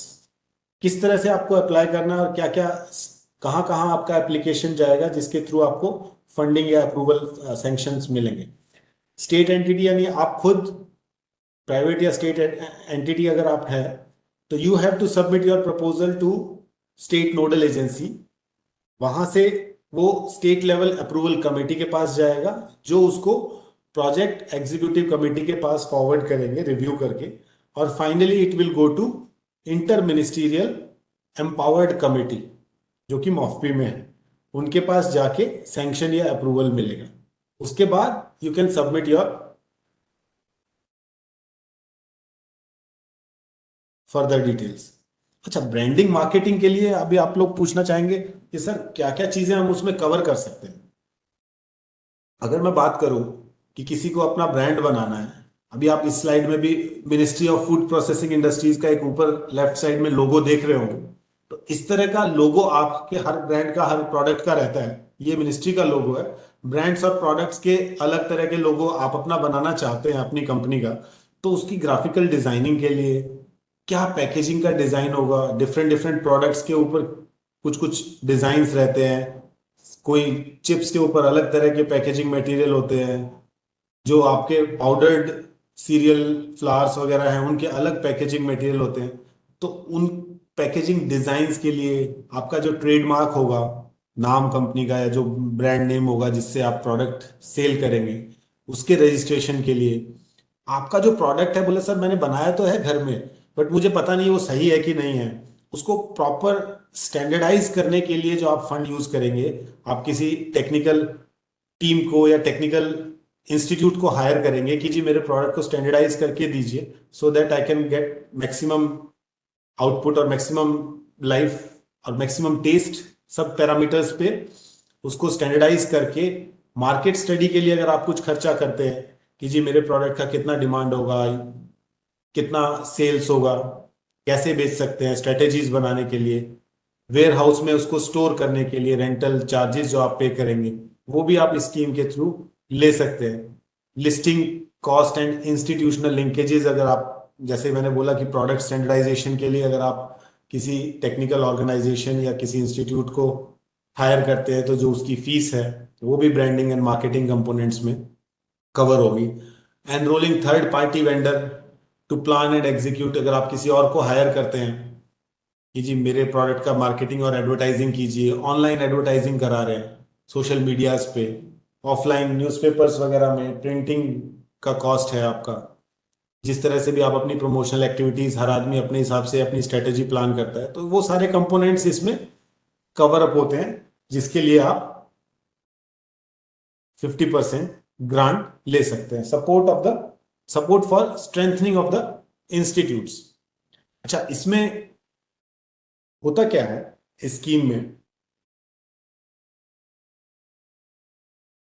किस तरह से आपको अप्लाई करना है और क्या क्या कहाँ कहाँ आपका एप्लीकेशन जाएगा जिसके थ्रू आपको फंडिंग या अप्रूवल सैंक्शंस मिलेंगे। स्टेट एंटिटी यानी आप खुद प्राइवेट या स्टेट एंटिटी अगर आप है तो you have to submit your proposal to state nodal agency. वहां से वो स्टेट लेवल अप्रूवल कमेटी के पास जाएगा जो उसको प्रोजेक्ट एग्जीक्यूटिव कमेटी के पास फॉरवर्ड करेंगे रिव्यू करके, और finally it will go to inter ministerial empowered committee जो कि मॉफपी में है, उनके पास जाके सैंक्शन या अप्रूवल मिलेगा। उसके बाद you can submit your further details. अच्छा, ब्रांडिंग मार्केटिंग के लिए अभी आप लोग पूछना चाहेंगे कि सर क्या क्या चीजें हम उसमें कवर कर सकते हैं। अगर मैं बात करूं कि किसी को अपना ब्रांड बनाना है, अभी आप इस स्लाइड में भी ministry of food processing industries का एक ऊपर लेफ्ट साइड में लोगो देख रहे होंगे, तो इस तरह का लोगो आपके हर ब्रांड का हर प्रोडक्ट का रहता है। ये मिनिस्ट्री का लोगो है। ब्रांड्स और प्रोडक्ट्स के अलग तरह के लोगो आप अपना बनाना चाहते हैं अपनी कंपनी का, तो उसकी ग्राफिकल डिजाइनिंग के लिए क्या पैकेजिंग का डिजाइन होगा, डिफरेंट डिफरेंट प्रोडक्ट्स के ऊपर कुछ कुछ डिजाइन्स रहते हैं, कोई चिप्स के ऊपर अलग तरह के पैकेजिंग मटेरियल होते हैं, जो आपके पाउडर्ड सीरियल फ्लावर्स वगैरह हैं उनके अलग पैकेजिंग मटेरियल होते हैं। तो उन पैकेजिंग डिजाइन्स के लिए आपका जो ट्रेडमार्क होगा, नाम कंपनी का या जो ब्रांड नेम होगा जिससे आप प्रोडक्ट सेल करेंगे, उसके रजिस्ट्रेशन के लिए आपका जो प्रोडक्ट है, बोले सर मैंने बनाया तो है घर में बट मुझे पता नहीं वो सही है कि नहीं है, उसको प्रॉपर स्टैंडर्डाइज करने के लिए जो आप फंड यूज करेंगे, आप किसी टेक्निकल टीम को या टेक्निकल इंस्टीट्यूट को हायर करेंगे कि जी मेरे प्रोडक्ट को स्टैंडर्डाइज करके दीजिए so that I can get maximum output और मैक्सिमम लाइफ और मैक्सिमम टेस्ट, सब पैरामीटर्स पे उसको स्टैंडर्डाइज करके मार्केट स्टडी के लिए अगर आप कुछ खर्चा करते हैं कि जी मेरे प्रोडक्ट का कितना डिमांड होगा, कितना सेल्स होगा, कैसे बेच सकते हैं, स्ट्रेटेजीज बनाने के लिए, वेयर हाउस में उसको स्टोर करने के लिए रेंटल चार्जेस जो आप पे करेंगे वो भी आप इस स्कीम के थ्रू ले सकते हैं। Listing cost and institutional linkages, अगर आप जैसे मैंने बोला कि प्रोडक्ट स्टैंडर्डाइजेशन के लिए अगर आप किसी टेक्निकल ऑर्गेनाइजेशन या किसी इंस्टीट्यूट को हायर करते हैं तो जो उसकी फीस है वो भी ब्रांडिंग एंड मार्केटिंग कंपोनेंट्स में कवर होगी। Enrolling third party vendor to plan and execute, अगर आप किसी और को हायर करते हैं कि जी मेरे प्रोडक्ट का मार्केटिंग और एडवर्टाइजिंग कीजिए, ऑनलाइन एडवर्टाइजिंग करा रहे हैं सोशल मीडियाज पे, ऑफलाइन न्यूज़पेपर्स वगैरह में प्रिंटिंग का कॉस्ट है आपका, जिस तरह से भी आप अपनी प्रमोशनल एक्टिविटीज, हर आदमी अपने हिसाब से अपनी स्ट्रेटेजी प्लान करता है, तो वो सारे कंपोनेंट्स इसमें कवर अप होते हैं जिसके लिए आप 50% ग्रांट ले सकते हैं। Support for strengthening of the institutes. अच्छा, इसमें होता क्या है, इस स्कीम में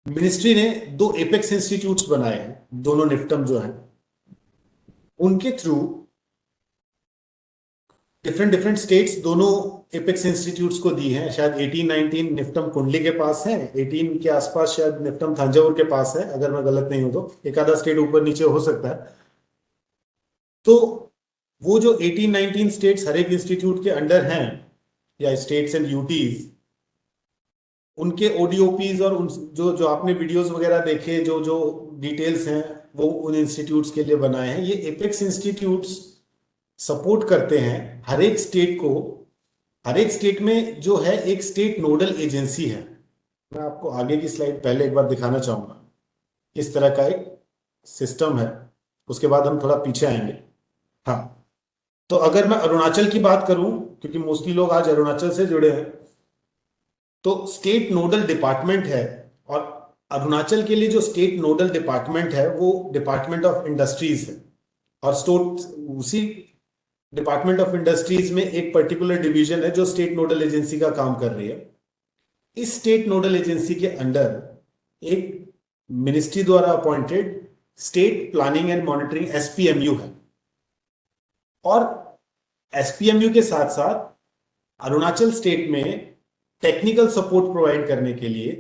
मिनिस्ट्री ने 2 एपेक्स इंस्टीट्यूट्स बनाए हैं, दोनों निफ्टम जो हैं, उनके थ्रू डिफरेंट स्टेट्स दोनों एपेक्स इंस्टीट्यूट्स को दी हैं। शायद 18-19 निफ्टम कुंडली के पास है, 18 के आसपास शायद निफ्टम तंजावुर के पास है, अगर मैं गलत नहीं हूं तो एक आधा स्टेट ऊपर नीचे हो सकता है। तो वो जो 18-19 स्टेट्स हर एक इंस्टीट्यूट के अंडर हैं, या स्टेट्स एंड यूटीज, उनके ओडीओपीज और जो आपने वीडियोस वगैरह देखे, जो डिटेल्स हैं वो उन इंस्टीट्यूट्स के लिए बनाए हैं। ये एपेक्स इंस्टीट्यूट्स सपोर्ट करते हैं हर एक स्टेट को। हर एक स्टेट में जो है एक स्टेट नोडल एजेंसी है। मैं आपको आगे की स्लाइड पहले एक बार दिखाना चाहूंगा। इस तरह का एक सिस्टम है, उसके बाद हम थोड़ा पीछे आएंगे। हाँ, तो अगर मैं अरुणाचल की बात करूं, क्योंकि मोस्टली लोग आज अरुणाचल से जुड़े हैं, तो स्टेट नोडल डिपार्टमेंट है, और अरुणाचल के लिए जो स्टेट नोडल डिपार्टमेंट है वो डिपार्टमेंट ऑफ इंडस्ट्रीज है, और उसी डिपार्टमेंट ऑफ इंडस्ट्रीज में एक पर्टिकुलर डिवीजन है जो स्टेट नोडल एजेंसी का काम कर रही है। इस स्टेट नोडल एजेंसी के अंडर एक मिनिस्ट्री द्वारा appointed state planning and monitoring SPMU है, और एसपीएमयू के साथ साथ अरुणाचल स्टेट में टेक्निकल सपोर्ट प्रोवाइड करने के लिए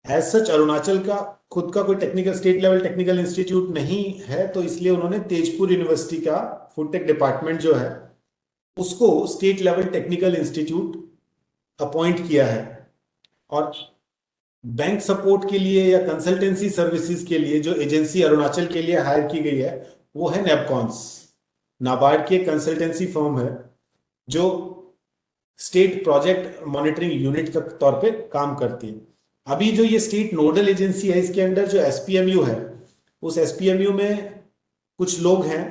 एज सच अरुणाचल का खुद का कोई technical state level technical institute नहीं है, तो इसलिए उन्होंने तेजपुर यूनिवर्सिटी का फूड टेक डिपार्टमेंट जो है उसको state level technical institute appoint किया है। और बैंक सपोर्ट के लिए या कंसल्टेंसी सर्विसेज के लिए जो एजेंसी अरुणाचल के लिए हायर की गई है वो है नेपकॉन्स, नाबार्ड की एक कंसल्टेंसी फर्म है जो स्टेट प्रोजेक्ट मॉनिटरिंग यूनिट के तौर पे काम करती है। अभी जो ये स्टेट नोडल एजेंसी है, इसके अंडर जो एसपीएमयू है, उस एसपीएमयू में कुछ लोग हैं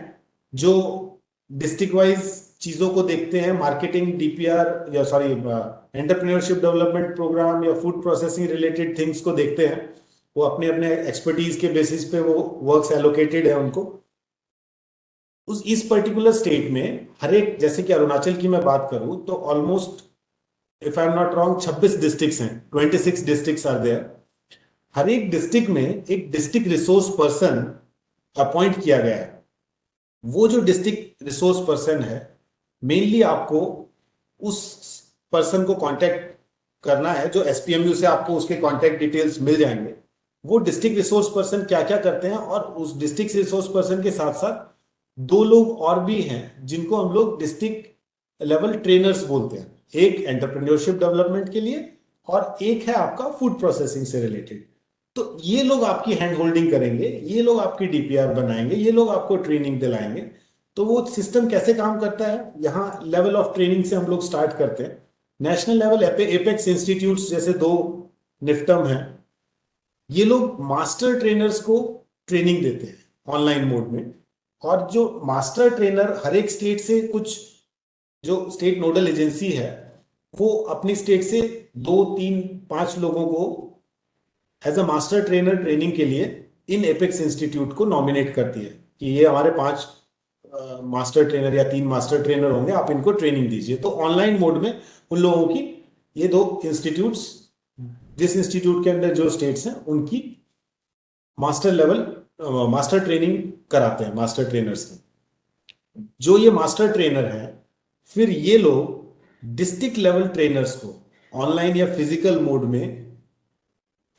जो डिस्ट्रिक्ट वाइज चीजों को देखते हैं, मार्केटिंग डीपीआर या सॉरी एंटरप्रेन्योरशिप डेवलपमेंट प्रोग्राम या फूड प्रोसेसिंग रिलेटेड थिंग्स को देखते हैं। वो अपने अपने एक्सपर्टीज के बेसिस पे वो वर्क्स एलोकेटेड है उनको। इस पर्टिकुलर स्टेट में हर एक, जैसे कि अरुणाचल की मैं बात करूं तो almost if I am not wrong 26 districts हैं, 26 डिस्ट्रिक्ट्स आर देयर। हर एक डिस्ट्रिक्ट में एक डिस्ट्रिक्ट रिसोर्स पर्सन अपॉइंट किया गया है। वो जो डिस्ट्रिक्ट रिसोर्स पर्सन है, मेनली आपको उस पर्सन को कांटेक्ट करना है, जो एसपीएमयू से आपको उसके कांटेक्ट डिटेल्स मिल जाएंगे। वो डिस्ट्रिक्ट रिसोर्स पर्सन क्या क्या करते हैं, और उस डिस्ट्रिक्ट रिसोर्स पर्सन के साथ साथ दो लोग और भी हैं जिनको हम लोग डिस्ट्रिक्ट लेवल ट्रेनर्स बोलते हैं। एक एंटरप्रेन्योरशिप डेवलपमेंट के लिए और एक है आपका फूड प्रोसेसिंग से रिलेटेड। तो ये लोग आपकी हैंड होल्डिंग करेंगे, ये लोग आपकी डीपीआर बनाएंगे, ये लोग आपको ट्रेनिंग दिलाएंगे। तो वो सिस्टम कैसे काम करता है, यहाँ लेवल ऑफ ट्रेनिंग से हम लोग स्टार्ट करते हैं। नेशनल लेवल एपेक्स इंस्टीट्यूट्स जैसे 2 निफ्टम हैं, ये लोग मास्टर ट्रेनर्स को ट्रेनिंग देते हैं ऑनलाइन मोड में। और जो मास्टर ट्रेनर हर एक स्टेट से, कुछ जो स्टेट नोडल एजेंसी है वो अपनी स्टेट से 2, 3, 5 लोगों को as a master trainer training के लिए इन एपेक्स इंस्टीट्यूट को नॉमिनेट करती है कि ये हमारे 5 मास्टर ट्रेनर या 3 मास्टर ट्रेनर होंगे, आप इनको ट्रेनिंग दीजिए। तो ऑनलाइन मोड में उन लोगों की ये 2 इंस्टीट्यूट्स, जिस इंस्टीट्यूट के अंदर जो स्टेट्स हैं उनकी मास्टर ट्रेनिंग कराते हैं, मास्टर ट्रेनर्स की। जो ये मास्टर ट्रेनर हैं, फिर ये लोग डिस्ट्रिक्ट लेवल ट्रेनर्स को ऑनलाइन या फिजिकल मोड में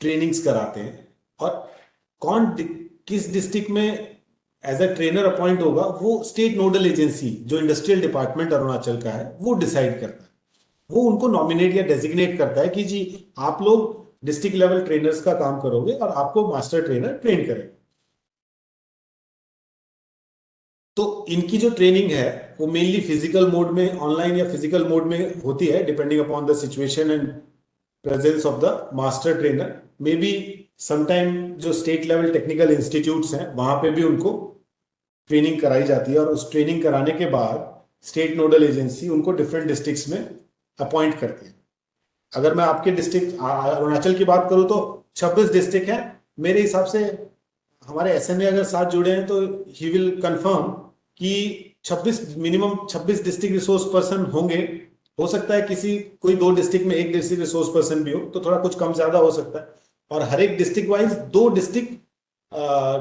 ट्रेनिंग्स कराते हैं। और कौन किस डिस्ट्रिक्ट में एज अ ट्रेनर अपॉइंट होगा वो स्टेट नोडल एजेंसी, जो इंडस्ट्रियल डिपार्टमेंट अरुणाचल का है, वो डिसाइड करता है। वो उनको नॉमिनेट या डेजिग्नेट करता है कि जी आप लोग डिस्ट्रिक्ट लेवल ट्रेनर्स का काम करोगे और आपको मास्टर ट्रेनर ट्रेन करेंगे। तो इनकी जो ट्रेनिंग है वो मेनली फिजिकल मोड में, ऑनलाइन या फिजिकल मोड में होती है, depending upon the situation and presence of the master trainer. May be sometime जो स्टेट लेवल टेक्निकल इंस्टीट्यूट्स हैं वहां पे भी उनको ट्रेनिंग कराई जाती है, और उस ट्रेनिंग कराने के बाद स्टेट नोडल एजेंसी उनको डिफरेंट डिस्ट्रिक्ट्स में अपॉइंट करती है। अगर मैं आपके डिस्ट्रिक्ट अरुणाचल की बात करूं तो 26 डिस्ट्रिक्ट हैं। मेरे हिसाब से हमारे एसएमए अगर साथ जुड़े हैं तो ही विल कंफर्म कि 26 मिनिमम 26 डिस्ट्रिक्ट रिसोर्स पर्सन होंगे। हो सकता है कोई 2 डिस्ट्रिक्ट में 1 डिस्ट्रिक्ट रिसोर्स पर्सन भी हो, तो थोड़ा कुछ कम ज्यादा हो सकता है। और हर एक district wise 2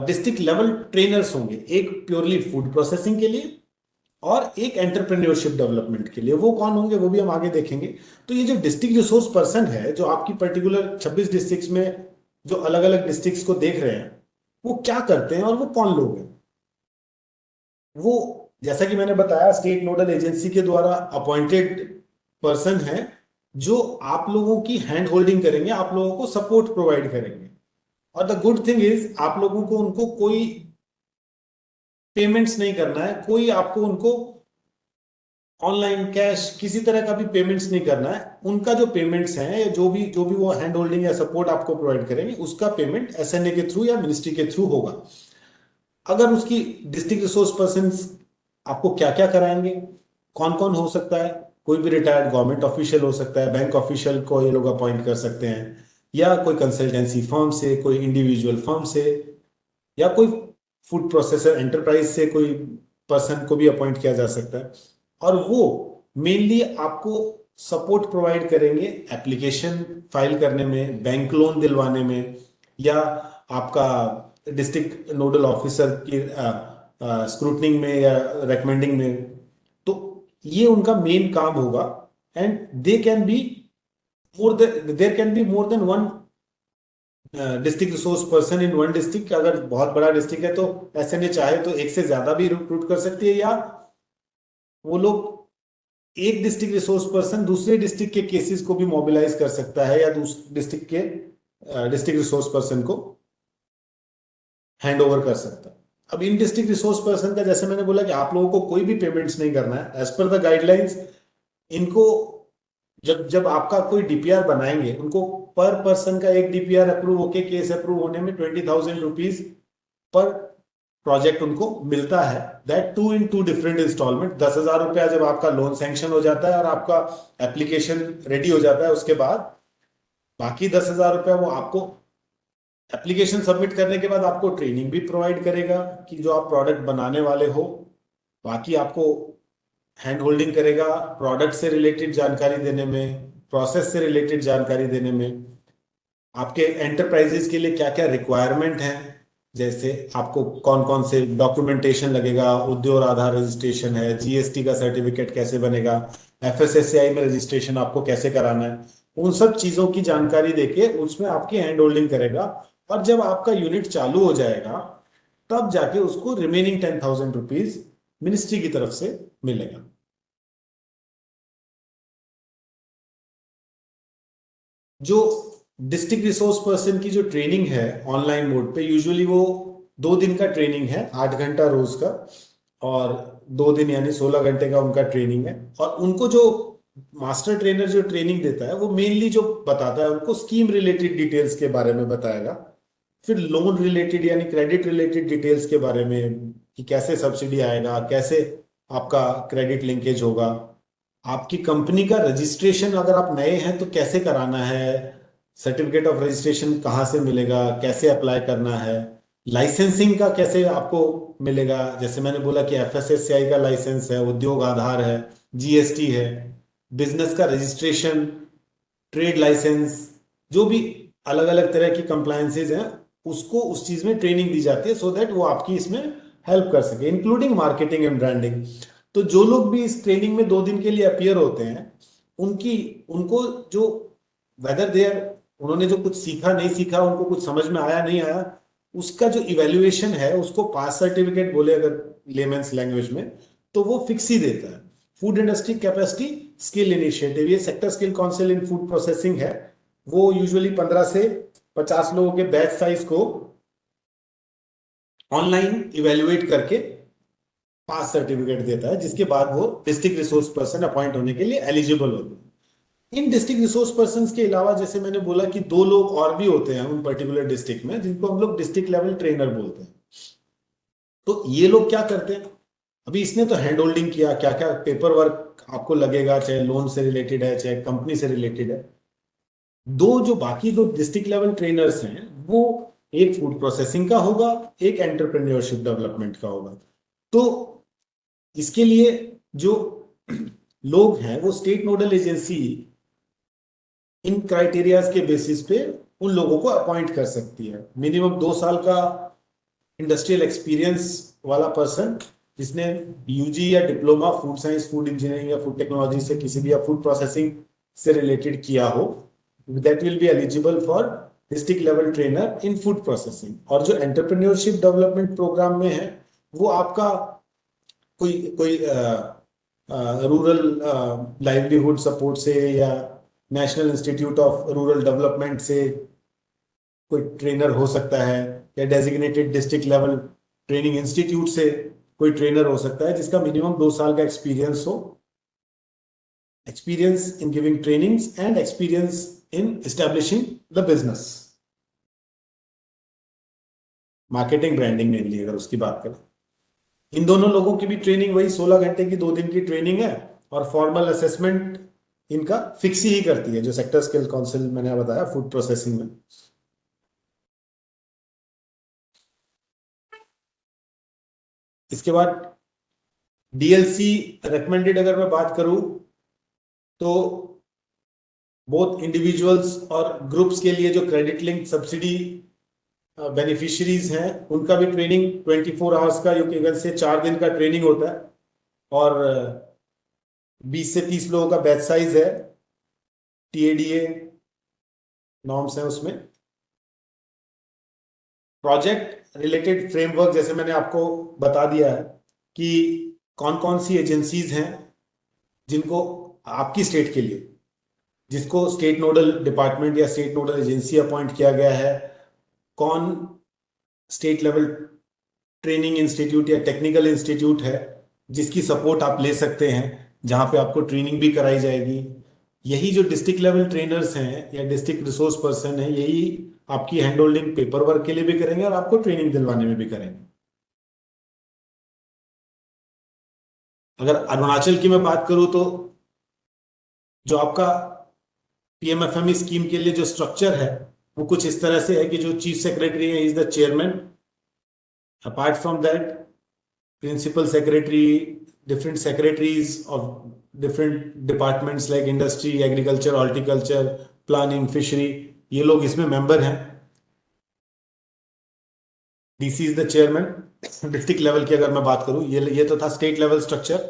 district level trainers होंगे, एक प्योरली फूड प्रोसेसिंग के लिए और एक एंटरप्रेन्योरशिप डेवलपमेंट के लिए। वो कौन होंगे वो भी हम आगे देखेंगे। तो ये जो डिस्ट्रिक्ट रिसोर्स पर्सन है, जो आपकी पर्टिकुलर 26 डिस्ट्रिक्ट्स में जो अलग अलग डिस्ट्रिक्ट्स को देख रहे हैं, वो क्या करते हैं और वो कौन लोग हैं। वो जैसा कि मैंने बताया स्टेट नोडल एजेंसी के द्वारा अपॉइंटेड पर्सन है, जो आप लोगों की हैंड होल्डिंग करेंगे, आप लोगों को सपोर्ट प्रोवाइड करेंगे। और द गुड थिंग इज आप लोगों को उनको कोई पेमेंट्स नहीं करना है, कोई आपको उनको ऑनलाइन कैश किसी तरह का भी पेमेंट्स नहीं करना है। उनका जो पेमेंट्स हैं या जो भी वो हैंड होल्डिंग या सपोर्ट आपको प्रोवाइड करेंगे, उसका पेमेंट एसएनए के थ्रू या मिनिस्ट्री के थ्रू होगा। अगर उसकी डिस्ट्रिक्ट रिसोर्स पर्सन आपको क्या क्या कराएंगे, कौन कौन हो सकता है, कोई भी रिटायर्ड गवर्नमेंट ऑफिशियल हो सकता है, बैंक ऑफिशियल को ये लोग अपॉइंट कर सकते हैं, या कोई कंसल्टेंसी फर्म से, कोई इंडिविजुअल फर्म से, या कोई फूड प्रोसेसर एंटरप्राइज से कोई पर्सन को भी अपॉइंट किया जा सकता है। और वो मेनली आपको सपोर्ट प्रोवाइड करेंगे एप्लीकेशन फाइल करने में, बैंक लोन दिलवाने में, या आपका डिस्ट्रिक्ट नोडल ऑफिसर की स्क्रूटनिंग में या रेकमेंडिंग में। तो ये उनका मेन काम होगा। And there can be more than 1 district resource person in one district, अगर बहुत बड़ा डिस्ट्रिक्ट है तो एसएनए चाहे तो एक से ज्यादा भी रिक्रूट कर सकती है, या वो लोग एक डिस्ट्रिक्ट रिसोर्स पर्सन दूसरे डिस्ट्रिक्ट के केसेस को भी मोबिलाइज कर सकता है, या दूसरे डिस्ट्रिक्ट के डिस्ट्रिक्ट रिसोर्स पर्सन को हैंड ओवर कर सकता है। अब इन डिस्ट्रिक्ट रिसोर्स पर्सन का, जैसे मैंने बोला कि आप लोगों को कोई भी पेमेंट्स नहीं करना है एज पर द गाइडलाइंस। इनको जब जब आपका कोई डीपीआर बनाएंगे, उनको पर पर्सन का एक डीपीआर अप्रूव होके केस अप्रूव होने में 20,000 रुपीज पर प्रोजेक्ट उनको मिलता है। That too in two different instalment. 10,000 रुपया जब आपका लोन सैंक्शन हो जाता है और आपका एप्लीकेशन रेडी हो जाता है, उसके बाद बाकी 10,000 रुपया वो आपको एप्लीकेशन सबमिट करने के बाद आपको ट्रेनिंग भी प्रोवाइड करेगा कि जो आप प्रोडक्ट बनाने वाले हो। बाकी आपको हैंड होल्डिंग करेगा प्रोडक्ट से रिलेटेड जानकारी देने में, प्रोसेस से रिलेटेड जानकारी देने में, आपके एंटरप्राइजेस के लिए क्या क्या रिक्वायरमेंट है, जैसे आपको कौन कौन से डॉक्यूमेंटेशन लगेगा, उद्योग आधार रजिस्ट्रेशन है, जीएसटी का सर्टिफिकेट कैसे बनेगा, एफएसएसएआई में रजिस्ट्रेशन आपको कैसे कराना है, उन सब चीजों की जानकारी देके उसमें आपकी हैंड होल्डिंग करेगा। और जब आपका यूनिट चालू हो जाएगा तब जाके उसको रिमेनिंग 10,000 रुपीज मिनिस्ट्री की तरफ से मिलेगा। जो डिस्ट्रिक्ट रिसोर्स पर्सन की जो ट्रेनिंग है ऑनलाइन मोड पे, यूजुअली वो 2 दिन का ट्रेनिंग है, 8 घंटा रोज का, और 2 दिन यानी 16 घंटे का उनका ट्रेनिंग है। और उनको जो मास्टर ट्रेनर जो ट्रेनिंग देता है वो मेनली जो बताता है उनको स्कीम रिलेटेड डिटेल्स के बारे में बताएगा, फिर लोन रिलेटेड यानी क्रेडिट रिलेटेड डिटेल्स के बारे में कि कैसे सब्सिडी आएगा, कैसे आपका क्रेडिट लिंकेज होगा, आपकी कंपनी का रजिस्ट्रेशन अगर आप नए हैं तो कैसे कराना है, सर्टिफिकेट ऑफ रजिस्ट्रेशन कहाँ से मिलेगा, कैसे अप्लाई करना है, लाइसेंसिंग का कैसे आपको मिलेगा, जैसे मैंने बोला कि एफएसएससीआई का लाइसेंस है, उद्योग आधार है, जीएसटी है, बिजनेस का रजिस्ट्रेशन, ट्रेड लाइसेंस, जो भी अलग अलग तरह की कंप्लायंसेज हैं उसको उस चीज में ट्रेनिंग दी जाती है सो दैट वो आपकी इसमें हेल्प कर सके, इंक्लूडिंग मार्केटिंग एंड ब्रांडिंग। तो जो लोग भी इस ट्रेनिंग में 2 दिन के लिए अपियर होते हैं, उनको जो वेदर देयर उन्होंने जो कुछ सीखा नहीं सीखा, उनको कुछ समझ में आया नहीं आया, उसका जो इवेल्युएशन है उसको पास सर्टिफिकेट बोले अगर लेमेंस लैंग्वेज में, तो वो फिक्स ही देता है। Food industry capacity skill initiative, ये sector skill council in food processing है, वो यूजुअली 15 से 50 लोगों के बैच साइज को ऑनलाइन इवेल्युएट करके पास सर्टिफिकेट देता है, जिसके बाद वो डिस्ट्रिक्ट रिसोर्स पर्सन अपॉइंट होने के लिए एलिजिबल होते हैं। इन डिस्ट्रिक्ट रिसोर्स पर्सन के अलावा जैसे मैंने बोला कि 2 लोग और भी होते हैं उन पर्टिकुलर डिस्ट्रिक्ट में, जिनको हम लोग डिस्ट्रिक्ट लेवल ट्रेनर बोलते हैं। तो ये लोग क्या करते हैं, अभी इसने तो हैंड होल्डिंग किया, क्या क्या पेपर वर्क आपको लगेगा, चाहे लोन से रिलेटेड है चाहे कंपनी से रिलेटेड है। जो बाकी 2 डिस्ट्रिक्ट लेवल ट्रेनर्स हैं वो एक फूड प्रोसेसिंग का होगा, एक एंटरप्रेन्योरशिप डेवलपमेंट का होगा। तो इसके लिए जो लोग हैं वो स्टेट नोडल एजेंसी इन क्राइटेरियाज के बेसिस पे उन लोगों को अपॉइंट कर सकती है। मिनिमम 2 साल का इंडस्ट्रियल एक्सपीरियंस वाला पर्सन जिसने यूजी या diploma food science, food engineering या फूड टेक्नोलॉजी से किसी भी या फूड प्रोसेसिंग से रिलेटेड किया हो, that will be eligible for district level trainer in food processing. और जो एंटरप्रेन्योरशिप डेवलपमेंट प्रोग्राम में है वो आपका कोई रूरल लाइवलीहुड सपोर्ट से या national institute of rural development से कोई ट्रेनर हो सकता है, या designated district level training institute से कोई ट्रेनर हो सकता है जिसका मिनिमम 2 साल का एक्सपीरियंस हो, experience in giving trainings and experience in establishing the business, marketing branding mainly अगर उसकी बात करें। इन दोनों लोगों की भी ट्रेनिंग वही 16 घंटे की 2 दिन की ट्रेनिंग है, और फॉर्मल असेसमेंट इनका फिक्स ही करती है जो सेक्टर स्किल काउंसिल मैंने बताया फूड प्रोसेसिंग में। इसके बाद डीएलसी रिकमेंडेड अगर मैं बात करूं तो बोथ इंडिविजुअल्स और ग्रुप्स के लिए जो क्रेडिट लिंक सब्सिडी बेनिफिशियरीज हैं उनका भी ट्रेनिंग 24 आवर्स का यूकेगन से 4 दिन का ट्रेनिंग होता है, और 20 से 30 लोगों का बैच साइज है, टीएडीए नॉर्म्स हैं उसमें। प्रोजेक्ट रिलेटेड फ्रेमवर्क जैसे मैंने आपको बता दिया है कि कौन कौन सी एजेंसीज हैं जिनको आपकी स्टेट के लिए, जिसको स्टेट नोडल डिपार्टमेंट या स्टेट नोडल एजेंसी अपॉइंट किया गया है, कौन स्टेट लेवल ट्रेनिंग इंस्टीट्यूट या टेक्निकल इंस्टीट्यूट है जिसकी सपोर्ट आप ले सकते हैं, जहां पे आपको ट्रेनिंग भी कराई जाएगी। यही जो डिस्ट्रिक्ट लेवल ट्रेनर्स हैं या डिस्ट्रिक्ट रिसोर्स पर्सन है, यही आपकी हैंड होल्डिंग पेपर वर्क के लिए भी करेंगे और आपको ट्रेनिंग दिलवाने में भी करेंगे। अगर अरुणाचल की मैं बात करूं तो जो आपका पीएमएफएमई स्कीम के लिए जो स्ट्रक्चर है वो कुछ इस तरह से है कि जो चीफ सेक्रेटरी है, is the chairman. Apart from that, principal secretary, different secretaries of different departments like industry, agriculture, horticulture, planning, fishery, ये लोग इसमें मेंबर हैं। DC is the chairman. District level की अगर मैं बात करूं, ये तो था स्टेट लेवल स्ट्रक्चर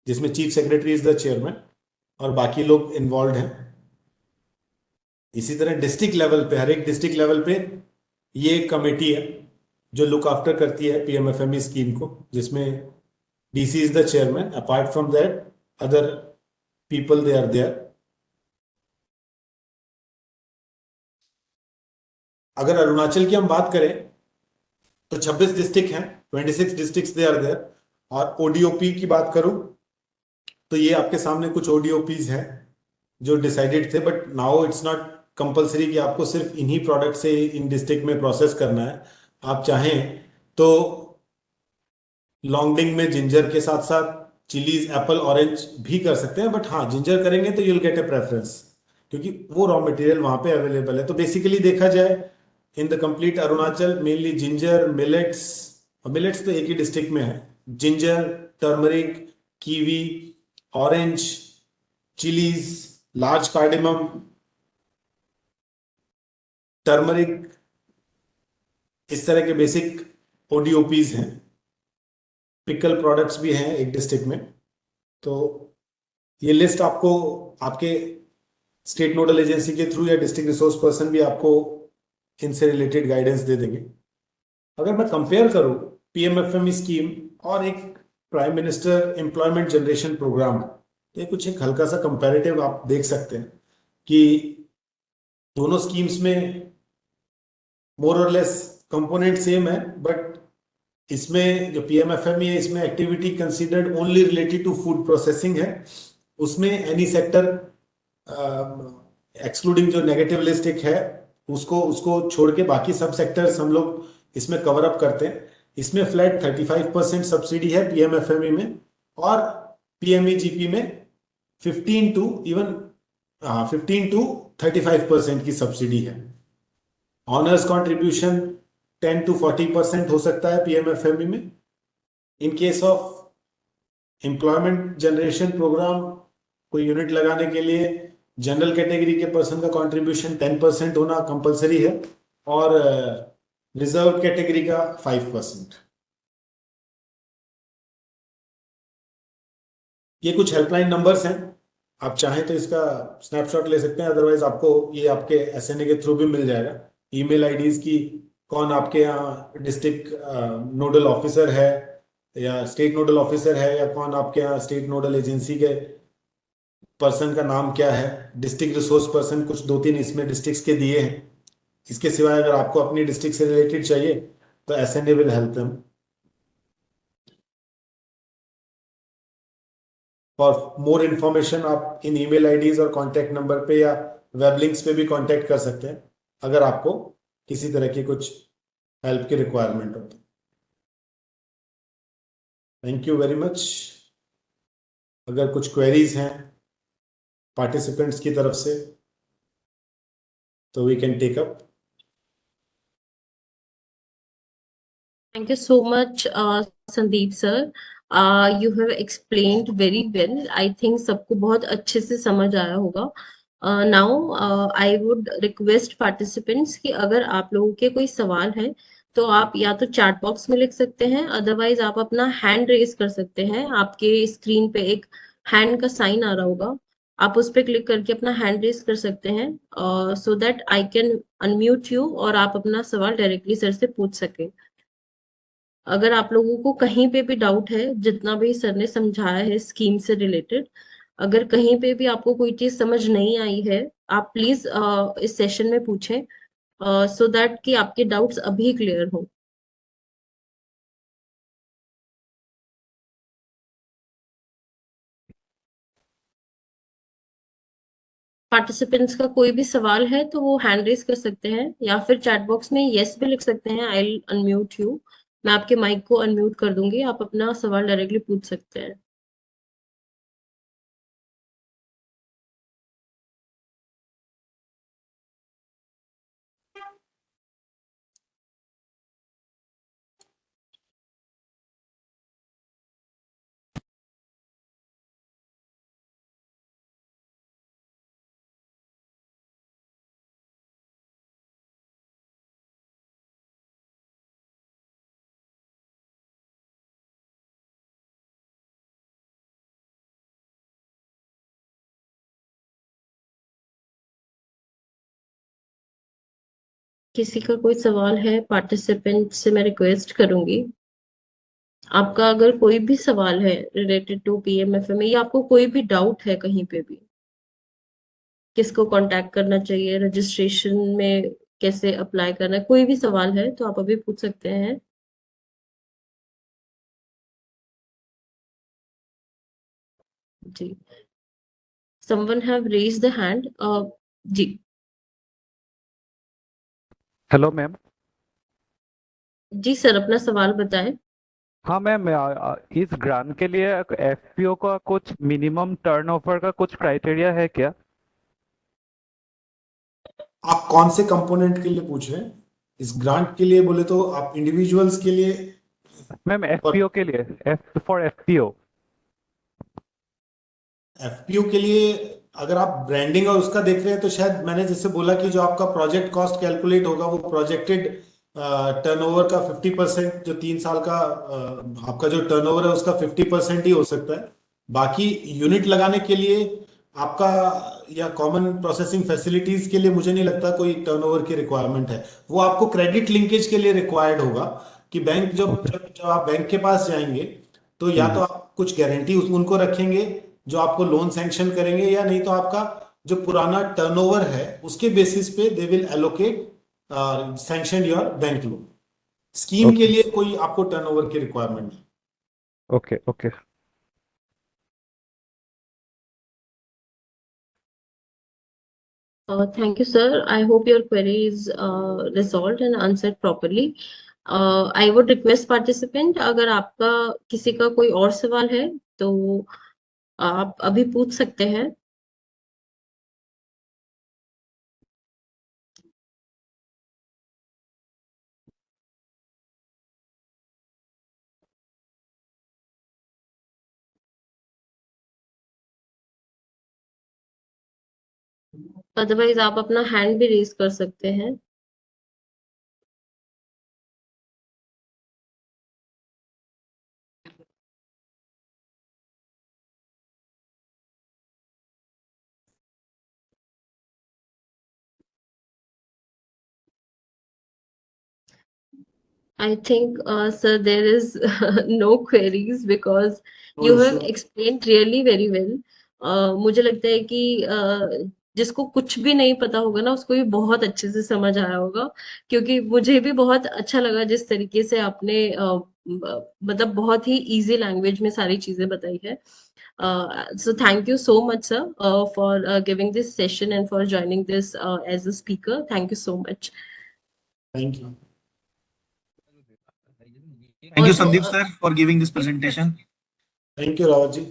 जिसमें chief secretary is the chairman और बाकी लोग इन्वॉल्व हैं। इसी तरह डिस्ट्रिक्ट लेवल पे, हर एक डिस्ट्रिक्ट लेवल पे ये एक कमेटी है जो लुक आफ्टर करती है पीएमएफएमई स्कीम को, जिसमें DC is the chairman. Apart from that, other people they are there. अगर अरुणाचल की हम बात करें तो 26 डिस्ट्रिक्ट हैं, 26 डिस्ट्रिक्ट्स दे आर देयर। और ओडीओपी की बात करूं तो ये आपके सामने कुछ ओडीओपीज हैं जो डिसाइडेड थे, but now it's not compulsory कि आपको सिर्फ इन्हीं प्रोडक्ट से इन डिस्ट्रिक्ट में प्रोसेस करना है। आप चाहें तो लॉन्गडिंग में जिंजर के साथ साथ चिलीज, एप्पल, ऑरेंज भी कर सकते हैं, बट हाँ, जिंजर करेंगे तो यूल गेट ए प्रेफरेंस क्योंकि वो रॉ मटेरियल वहां पे अवेलेबल है। तो बेसिकली देखा जाए in the complete Arunachal mainly ginger, millets, और मिलेट्स तो एक ही डिस्ट्रिक्ट में है, ginger, turmeric, kiwi, orange, chillies, large cardamom, turmeric, इस तरह के बेसिक ओडीओपीज हैं। पिकल प्रोडक्ट्स भी हैं एक डिस्ट्रिक्ट में। तो ये लिस्ट आपको आपके स्टेट नोडल एजेंसी के थ्रू या डिस्ट्रिक्ट रिसोर्स पर्सन भी आपको इनसे रिलेटेड गाइडेंस दे देंगे। अगर मैं कंपेयर करूं पीएमएफएमई स्कीम और एक prime minister employment generation programme, तो ये कुछ एक हल्का सा कंपैरेटिव आप देख सकते हैं कि दोनों स्कीम्स में मोर और लेस कंपोनेंट सेम है, बट इसमें जो पीएमएफएमई है इसमें activity considered only related to food processing है। उसमें एनी सेक्टर एक्सक्लूडिंग जो नेगेटिव लिस्ट एक है उसको छोड़ के बाकी सब सेक्टर्स हम लोग इसमें कवर अप करते हैं। इसमें फ्लैट 35% सब्सिडी है पीएमएफएमई में, और पीएमईजीपी में 15 to 35% की सब्सिडी है। ऑनर्स कॉन्ट्रीब्यूशन 10 to 40% हो सकता है पीएमएफएमई में। In case of employment generation programme, कोई यूनिट लगाने के लिए जनरल कैटेगरी के पर्सन का कंट्रीब्यूशन 10% होना कंपलसरी है और रिजर्व कैटेगरी का 5%। ये कुछ हेल्पलाइन नंबर्स हैं, आप चाहें तो इसका स्नैपशॉट ले सकते हैं, अदरवाइज आपको ये आपके एसएनए के थ्रू भी मिल जाएगा। ईमेल आईडीज की, कौन आपके यहाँ डिस्ट्रिक्ट नोडल ऑफिसर है या स्टेट नोडल ऑफिसर है, या कौन आपके यहाँ स्टेट नोडल एजेंसी के पर्सन का नाम क्या है। डिस्ट्रिक्ट रिसोर्स पर्सन कुछ 2-3 इसमें डिस्ट्रिक्ट्स के दिए हैं। इसके सिवाय अगर आपको अपनी डिस्ट्रिक्ट से रिलेटेड चाहिए तो SNA will help them. For more information आप इन ईमेल आईडीज और कॉन्टैक्ट नंबर पे या वेब लिंक्स पे भी कॉन्टैक्ट कर सकते हैं अगर आपको किसी तरह की कुछ हेल्प की रिक्वायरमेंट हो। Thank you very much. अगर कुछ क्वेरीज हैं पार्टिसिपेंट्स की तरफ से तो we can take up. Thank you so much, Sandeep sir. You have explained very well. I think सबको बहुत अच्छे से समझ आया होगा। Now I would request participants कि अगर आप लोगों के कोई सवाल है तो आप या तो चैट बॉक्स में लिख सकते हैं, अदरवाइज आप अपना हैंड रेज कर सकते हैं। आपके स्क्रीन पे एक हैंड का साइन आ रहा होगा, आप उस पर क्लिक करके अपना हैंड रेज कर सकते हैं so that I can unmute you और आप अपना सवाल डायरेक्टली सर से पूछ सकें। अगर आप लोगों को कहीं पे भी डाउट है, जितना भी सर ने समझाया है स्कीम से रिलेटेड, अगर कहीं पे भी आपको कोई चीज समझ नहीं आई है, आप प्लीज इस सेशन में पूछें सो दैट कि आपके डाउट्स अभी क्लियर हो। पार्टिसिपेंट्स का कोई भी सवाल है तो वो हैंड रेज कर सकते हैं या फिर चैट बॉक्स में यस भी लिख सकते हैं, आई विल अनम्यूट यू। मैं आपके माइक को अनम्यूट कर दूंगी, आप अपना सवाल डायरेक्टली पूछ सकते हैं। किसी का कोई सवाल है पार्टिसिपेंट से मैं रिक्वेस्ट करूंगी, आपका अगर कोई भी सवाल है रिलेटेड टू पीएमएफएमई या आपको कोई भी डाउट है कहीं पे भी, किसको कांटेक्ट करना चाहिए, रजिस्ट्रेशन में कैसे अप्लाई करना है, कोई भी सवाल है तो आप अभी पूछ सकते हैं। जी, someone have raised the hand। जी हेलो मैम। जी सर, अपना सवाल बताएं। हाँ मैम, इस ग्रांट के लिए एफपीओ का कुछ मिनिमम टर्नओवर का कुछ क्राइटेरिया है क्या? आप कौन से कंपोनेंट के लिए पूछ रहे हैं? इस ग्रांट के लिए बोले तो आप इंडिविजुअल्स के लिए? मैम एफपीओ के लिए, एफ फॉर एफपीओ। एफपीओ के लिए अगर आप ब्रांडिंग और उसका देख रहे हैं तो शायद मैंने जैसे बोला कि जो आपका प्रोजेक्ट कॉस्ट कैलकुलेट होगा वो प्रोजेक्टेड टर्नओवर का 50%, जो 3 साल का आपका जो टर्नओवर है उसका 50% ही हो सकता है। बाकी यूनिट लगाने के लिए आपका या कॉमन प्रोसेसिंग फैसिलिटीज के लिए मुझे नहीं लगता कोई टर्नओवर की रिक्वायरमेंट है। वो आपको क्रेडिट लिंकेज के लिए रिक्वायर्ड होगा कि बैंक जब आप बैंक के पास जाएंगे तो या तो आप कुछ गारंटी उनको रखेंगे जो आपको लोन सैंक्शन करेंगे, या नहीं तो आपका जो पुराना टर्नओवर है उसके बेसिस पे they will allocate sanction your bank loan. Scheme के लिए कोई आपको टर्नओवर की रिक्वायरमेंट है। Okay okay. Thank you, sir. I hope your query is resolved and answered properly. I would request participant, अगर आपका किसी का कोई और सवाल है तो आप अभी पूछ सकते हैं। अदरवाइज आप अपना हैंड भी रेज कर सकते हैं। I think, sir, there is no queries because No you have issue. explained really very well. मुझे लगता है कि जिसको कुछ भी नहीं पता होगा ना उसको भी बहुत अच्छे से समझ आया होगा, क्योंकि मुझे भी बहुत अच्छा लगा जिस तरीके से आपने मतलब बहुत ही इजी लैंग्वेज में सारी चीजें बताई है। So thank you so much, sir, for giving this session and for joining this as a speaker. Thank you so much. Thank you. Thank you, Also, Sandeep sir, for giving this presentation. Thank you, Rawat ji.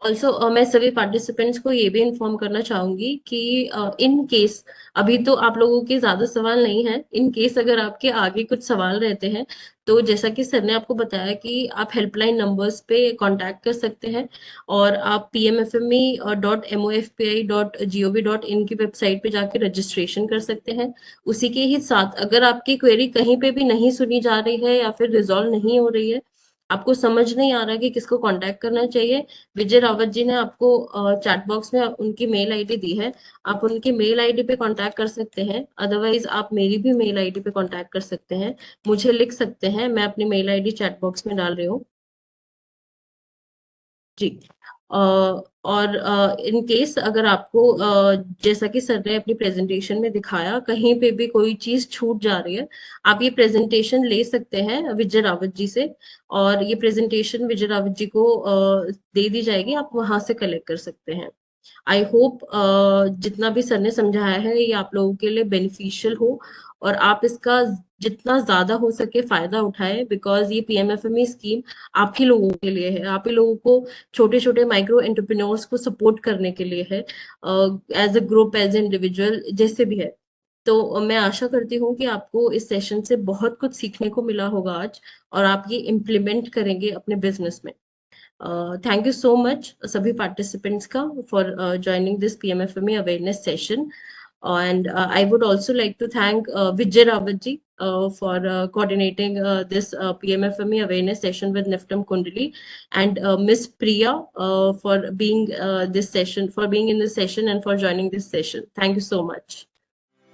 Also मैं सभी पार्टिसिपेंट्स को ये भी इन्फॉर्म करना चाहूंगी कि इन केस अभी तो आप लोगों के ज्यादा सवाल नहीं है, इन केस अगर आपके आगे कुछ सवाल रहते हैं तो जैसा कि सर ने आपको बताया कि आप हेल्पलाइन नंबर्स पे कांटेक्ट कर सकते हैं और आप pmfme.mofpi.gov.in की वेबसाइट पे जाके रजिस्ट्रेशन कर सकते हैं। उसी के ही साथ अगर आपकी क्वेरी कहीं पे भी नहीं सुनी जा रही है या फिर रिजॉल्व नहीं हो रही है, आपको समझ नहीं आ रहा कि किसको कांटेक्ट करना चाहिए, विजय रावत जी ने आपको चैट बॉक्स में उनकी मेल आईडी दी है, आप उनकी मेल आईडी पे कांटेक्ट कर सकते हैं। अदरवाइज आप मेरी भी मेल आईडी पे कांटेक्ट कर सकते हैं, मुझे लिख सकते हैं, मैं अपनी मेल आईडी चैट बॉक्स में डाल रही हूँ जी। और इन केस अगर आपको जैसा कि सर ने अपनी प्रेजेंटेशन में दिखाया, कहीं पे भी कोई चीज छूट जा रही है, आप ये प्रेजेंटेशन ले सकते हैं विजय रावत जी से, और ये प्रेजेंटेशन विजय रावत जी को दे दी जाएगी, आप वहां से कलेक्ट कर सकते हैं। आई होप जितना भी सर ने समझाया है ये आप लोगों के लिए बेनिफिशियल हो, और आप इसका जितना ज्यादा हो सके फायदा उठाएं, बिकॉज ये पीएमएफएमई स्कीम आप ही लोगों के लिए है, आप ही लोगों को, छोटे छोटे माइक्रो एंटरप्रेन्योर्स को सपोर्ट करने के लिए है, as a group, as individual, जैसे भी है। तो मैं आशा करती हूँ कि आपको इस सेशन से बहुत कुछ सीखने को मिला होगा आज, और आप ये इम्प्लीमेंट करेंगे अपने बिजनेस में। थैंक यू सो मच सभी पार्टिसिपेंट्स का for joining this PMFME awareness session, and I would also like to thank Vijay Rawat ji for coordinating this PMFME awareness session with Niftam Kundali, and Miss Priya for being in this session and for joining this session. Thank you so much.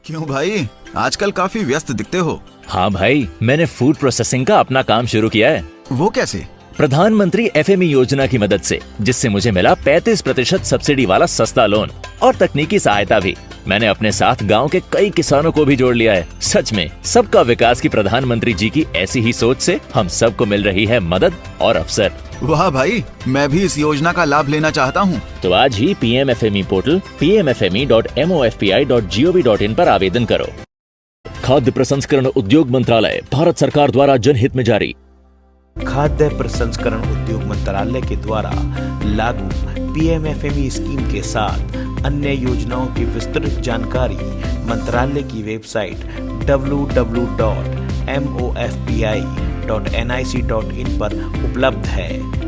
क्यों भाई, आजकल काफी व्यस्त दिखते हो। हाँ भाई, मैंने फूड प्रोसेसिंग का अपना काम शुरू किया है। वो कैसे? प्रधानमंत्री एफएमई योजना की मदद से, जिससे मुझे मिला 35% सब्सिडी वाला सस्ता लोन और तकनीकी सहायता भी। मैंने अपने साथ गांव के कई किसानों को भी जोड़ लिया है। सच में सबका विकास की प्रधानमंत्री जी की ऐसी ही सोच से हम सबको मिल रही है मदद और अवसर। वाह भाई, मैं भी इस योजना का लाभ लेना चाहता हूँ। तो आज ही पीएमएफएमई पोर्टल pmfme.mofpi.gov.in पर आवेदन करो। खाद्य प्रसंस्करण उद्योग मंत्रालय, भारत सरकार द्वारा जनहित में जारी। खाद्य प्रसंस्करण उद्योग मंत्रालय के द्वारा लागू पीएमएफएमई स्कीम के साथ अन्य योजनाओं की विस्तृत जानकारी मंत्रालय की वेबसाइट www.mofpi.nic.in पर उपलब्ध है।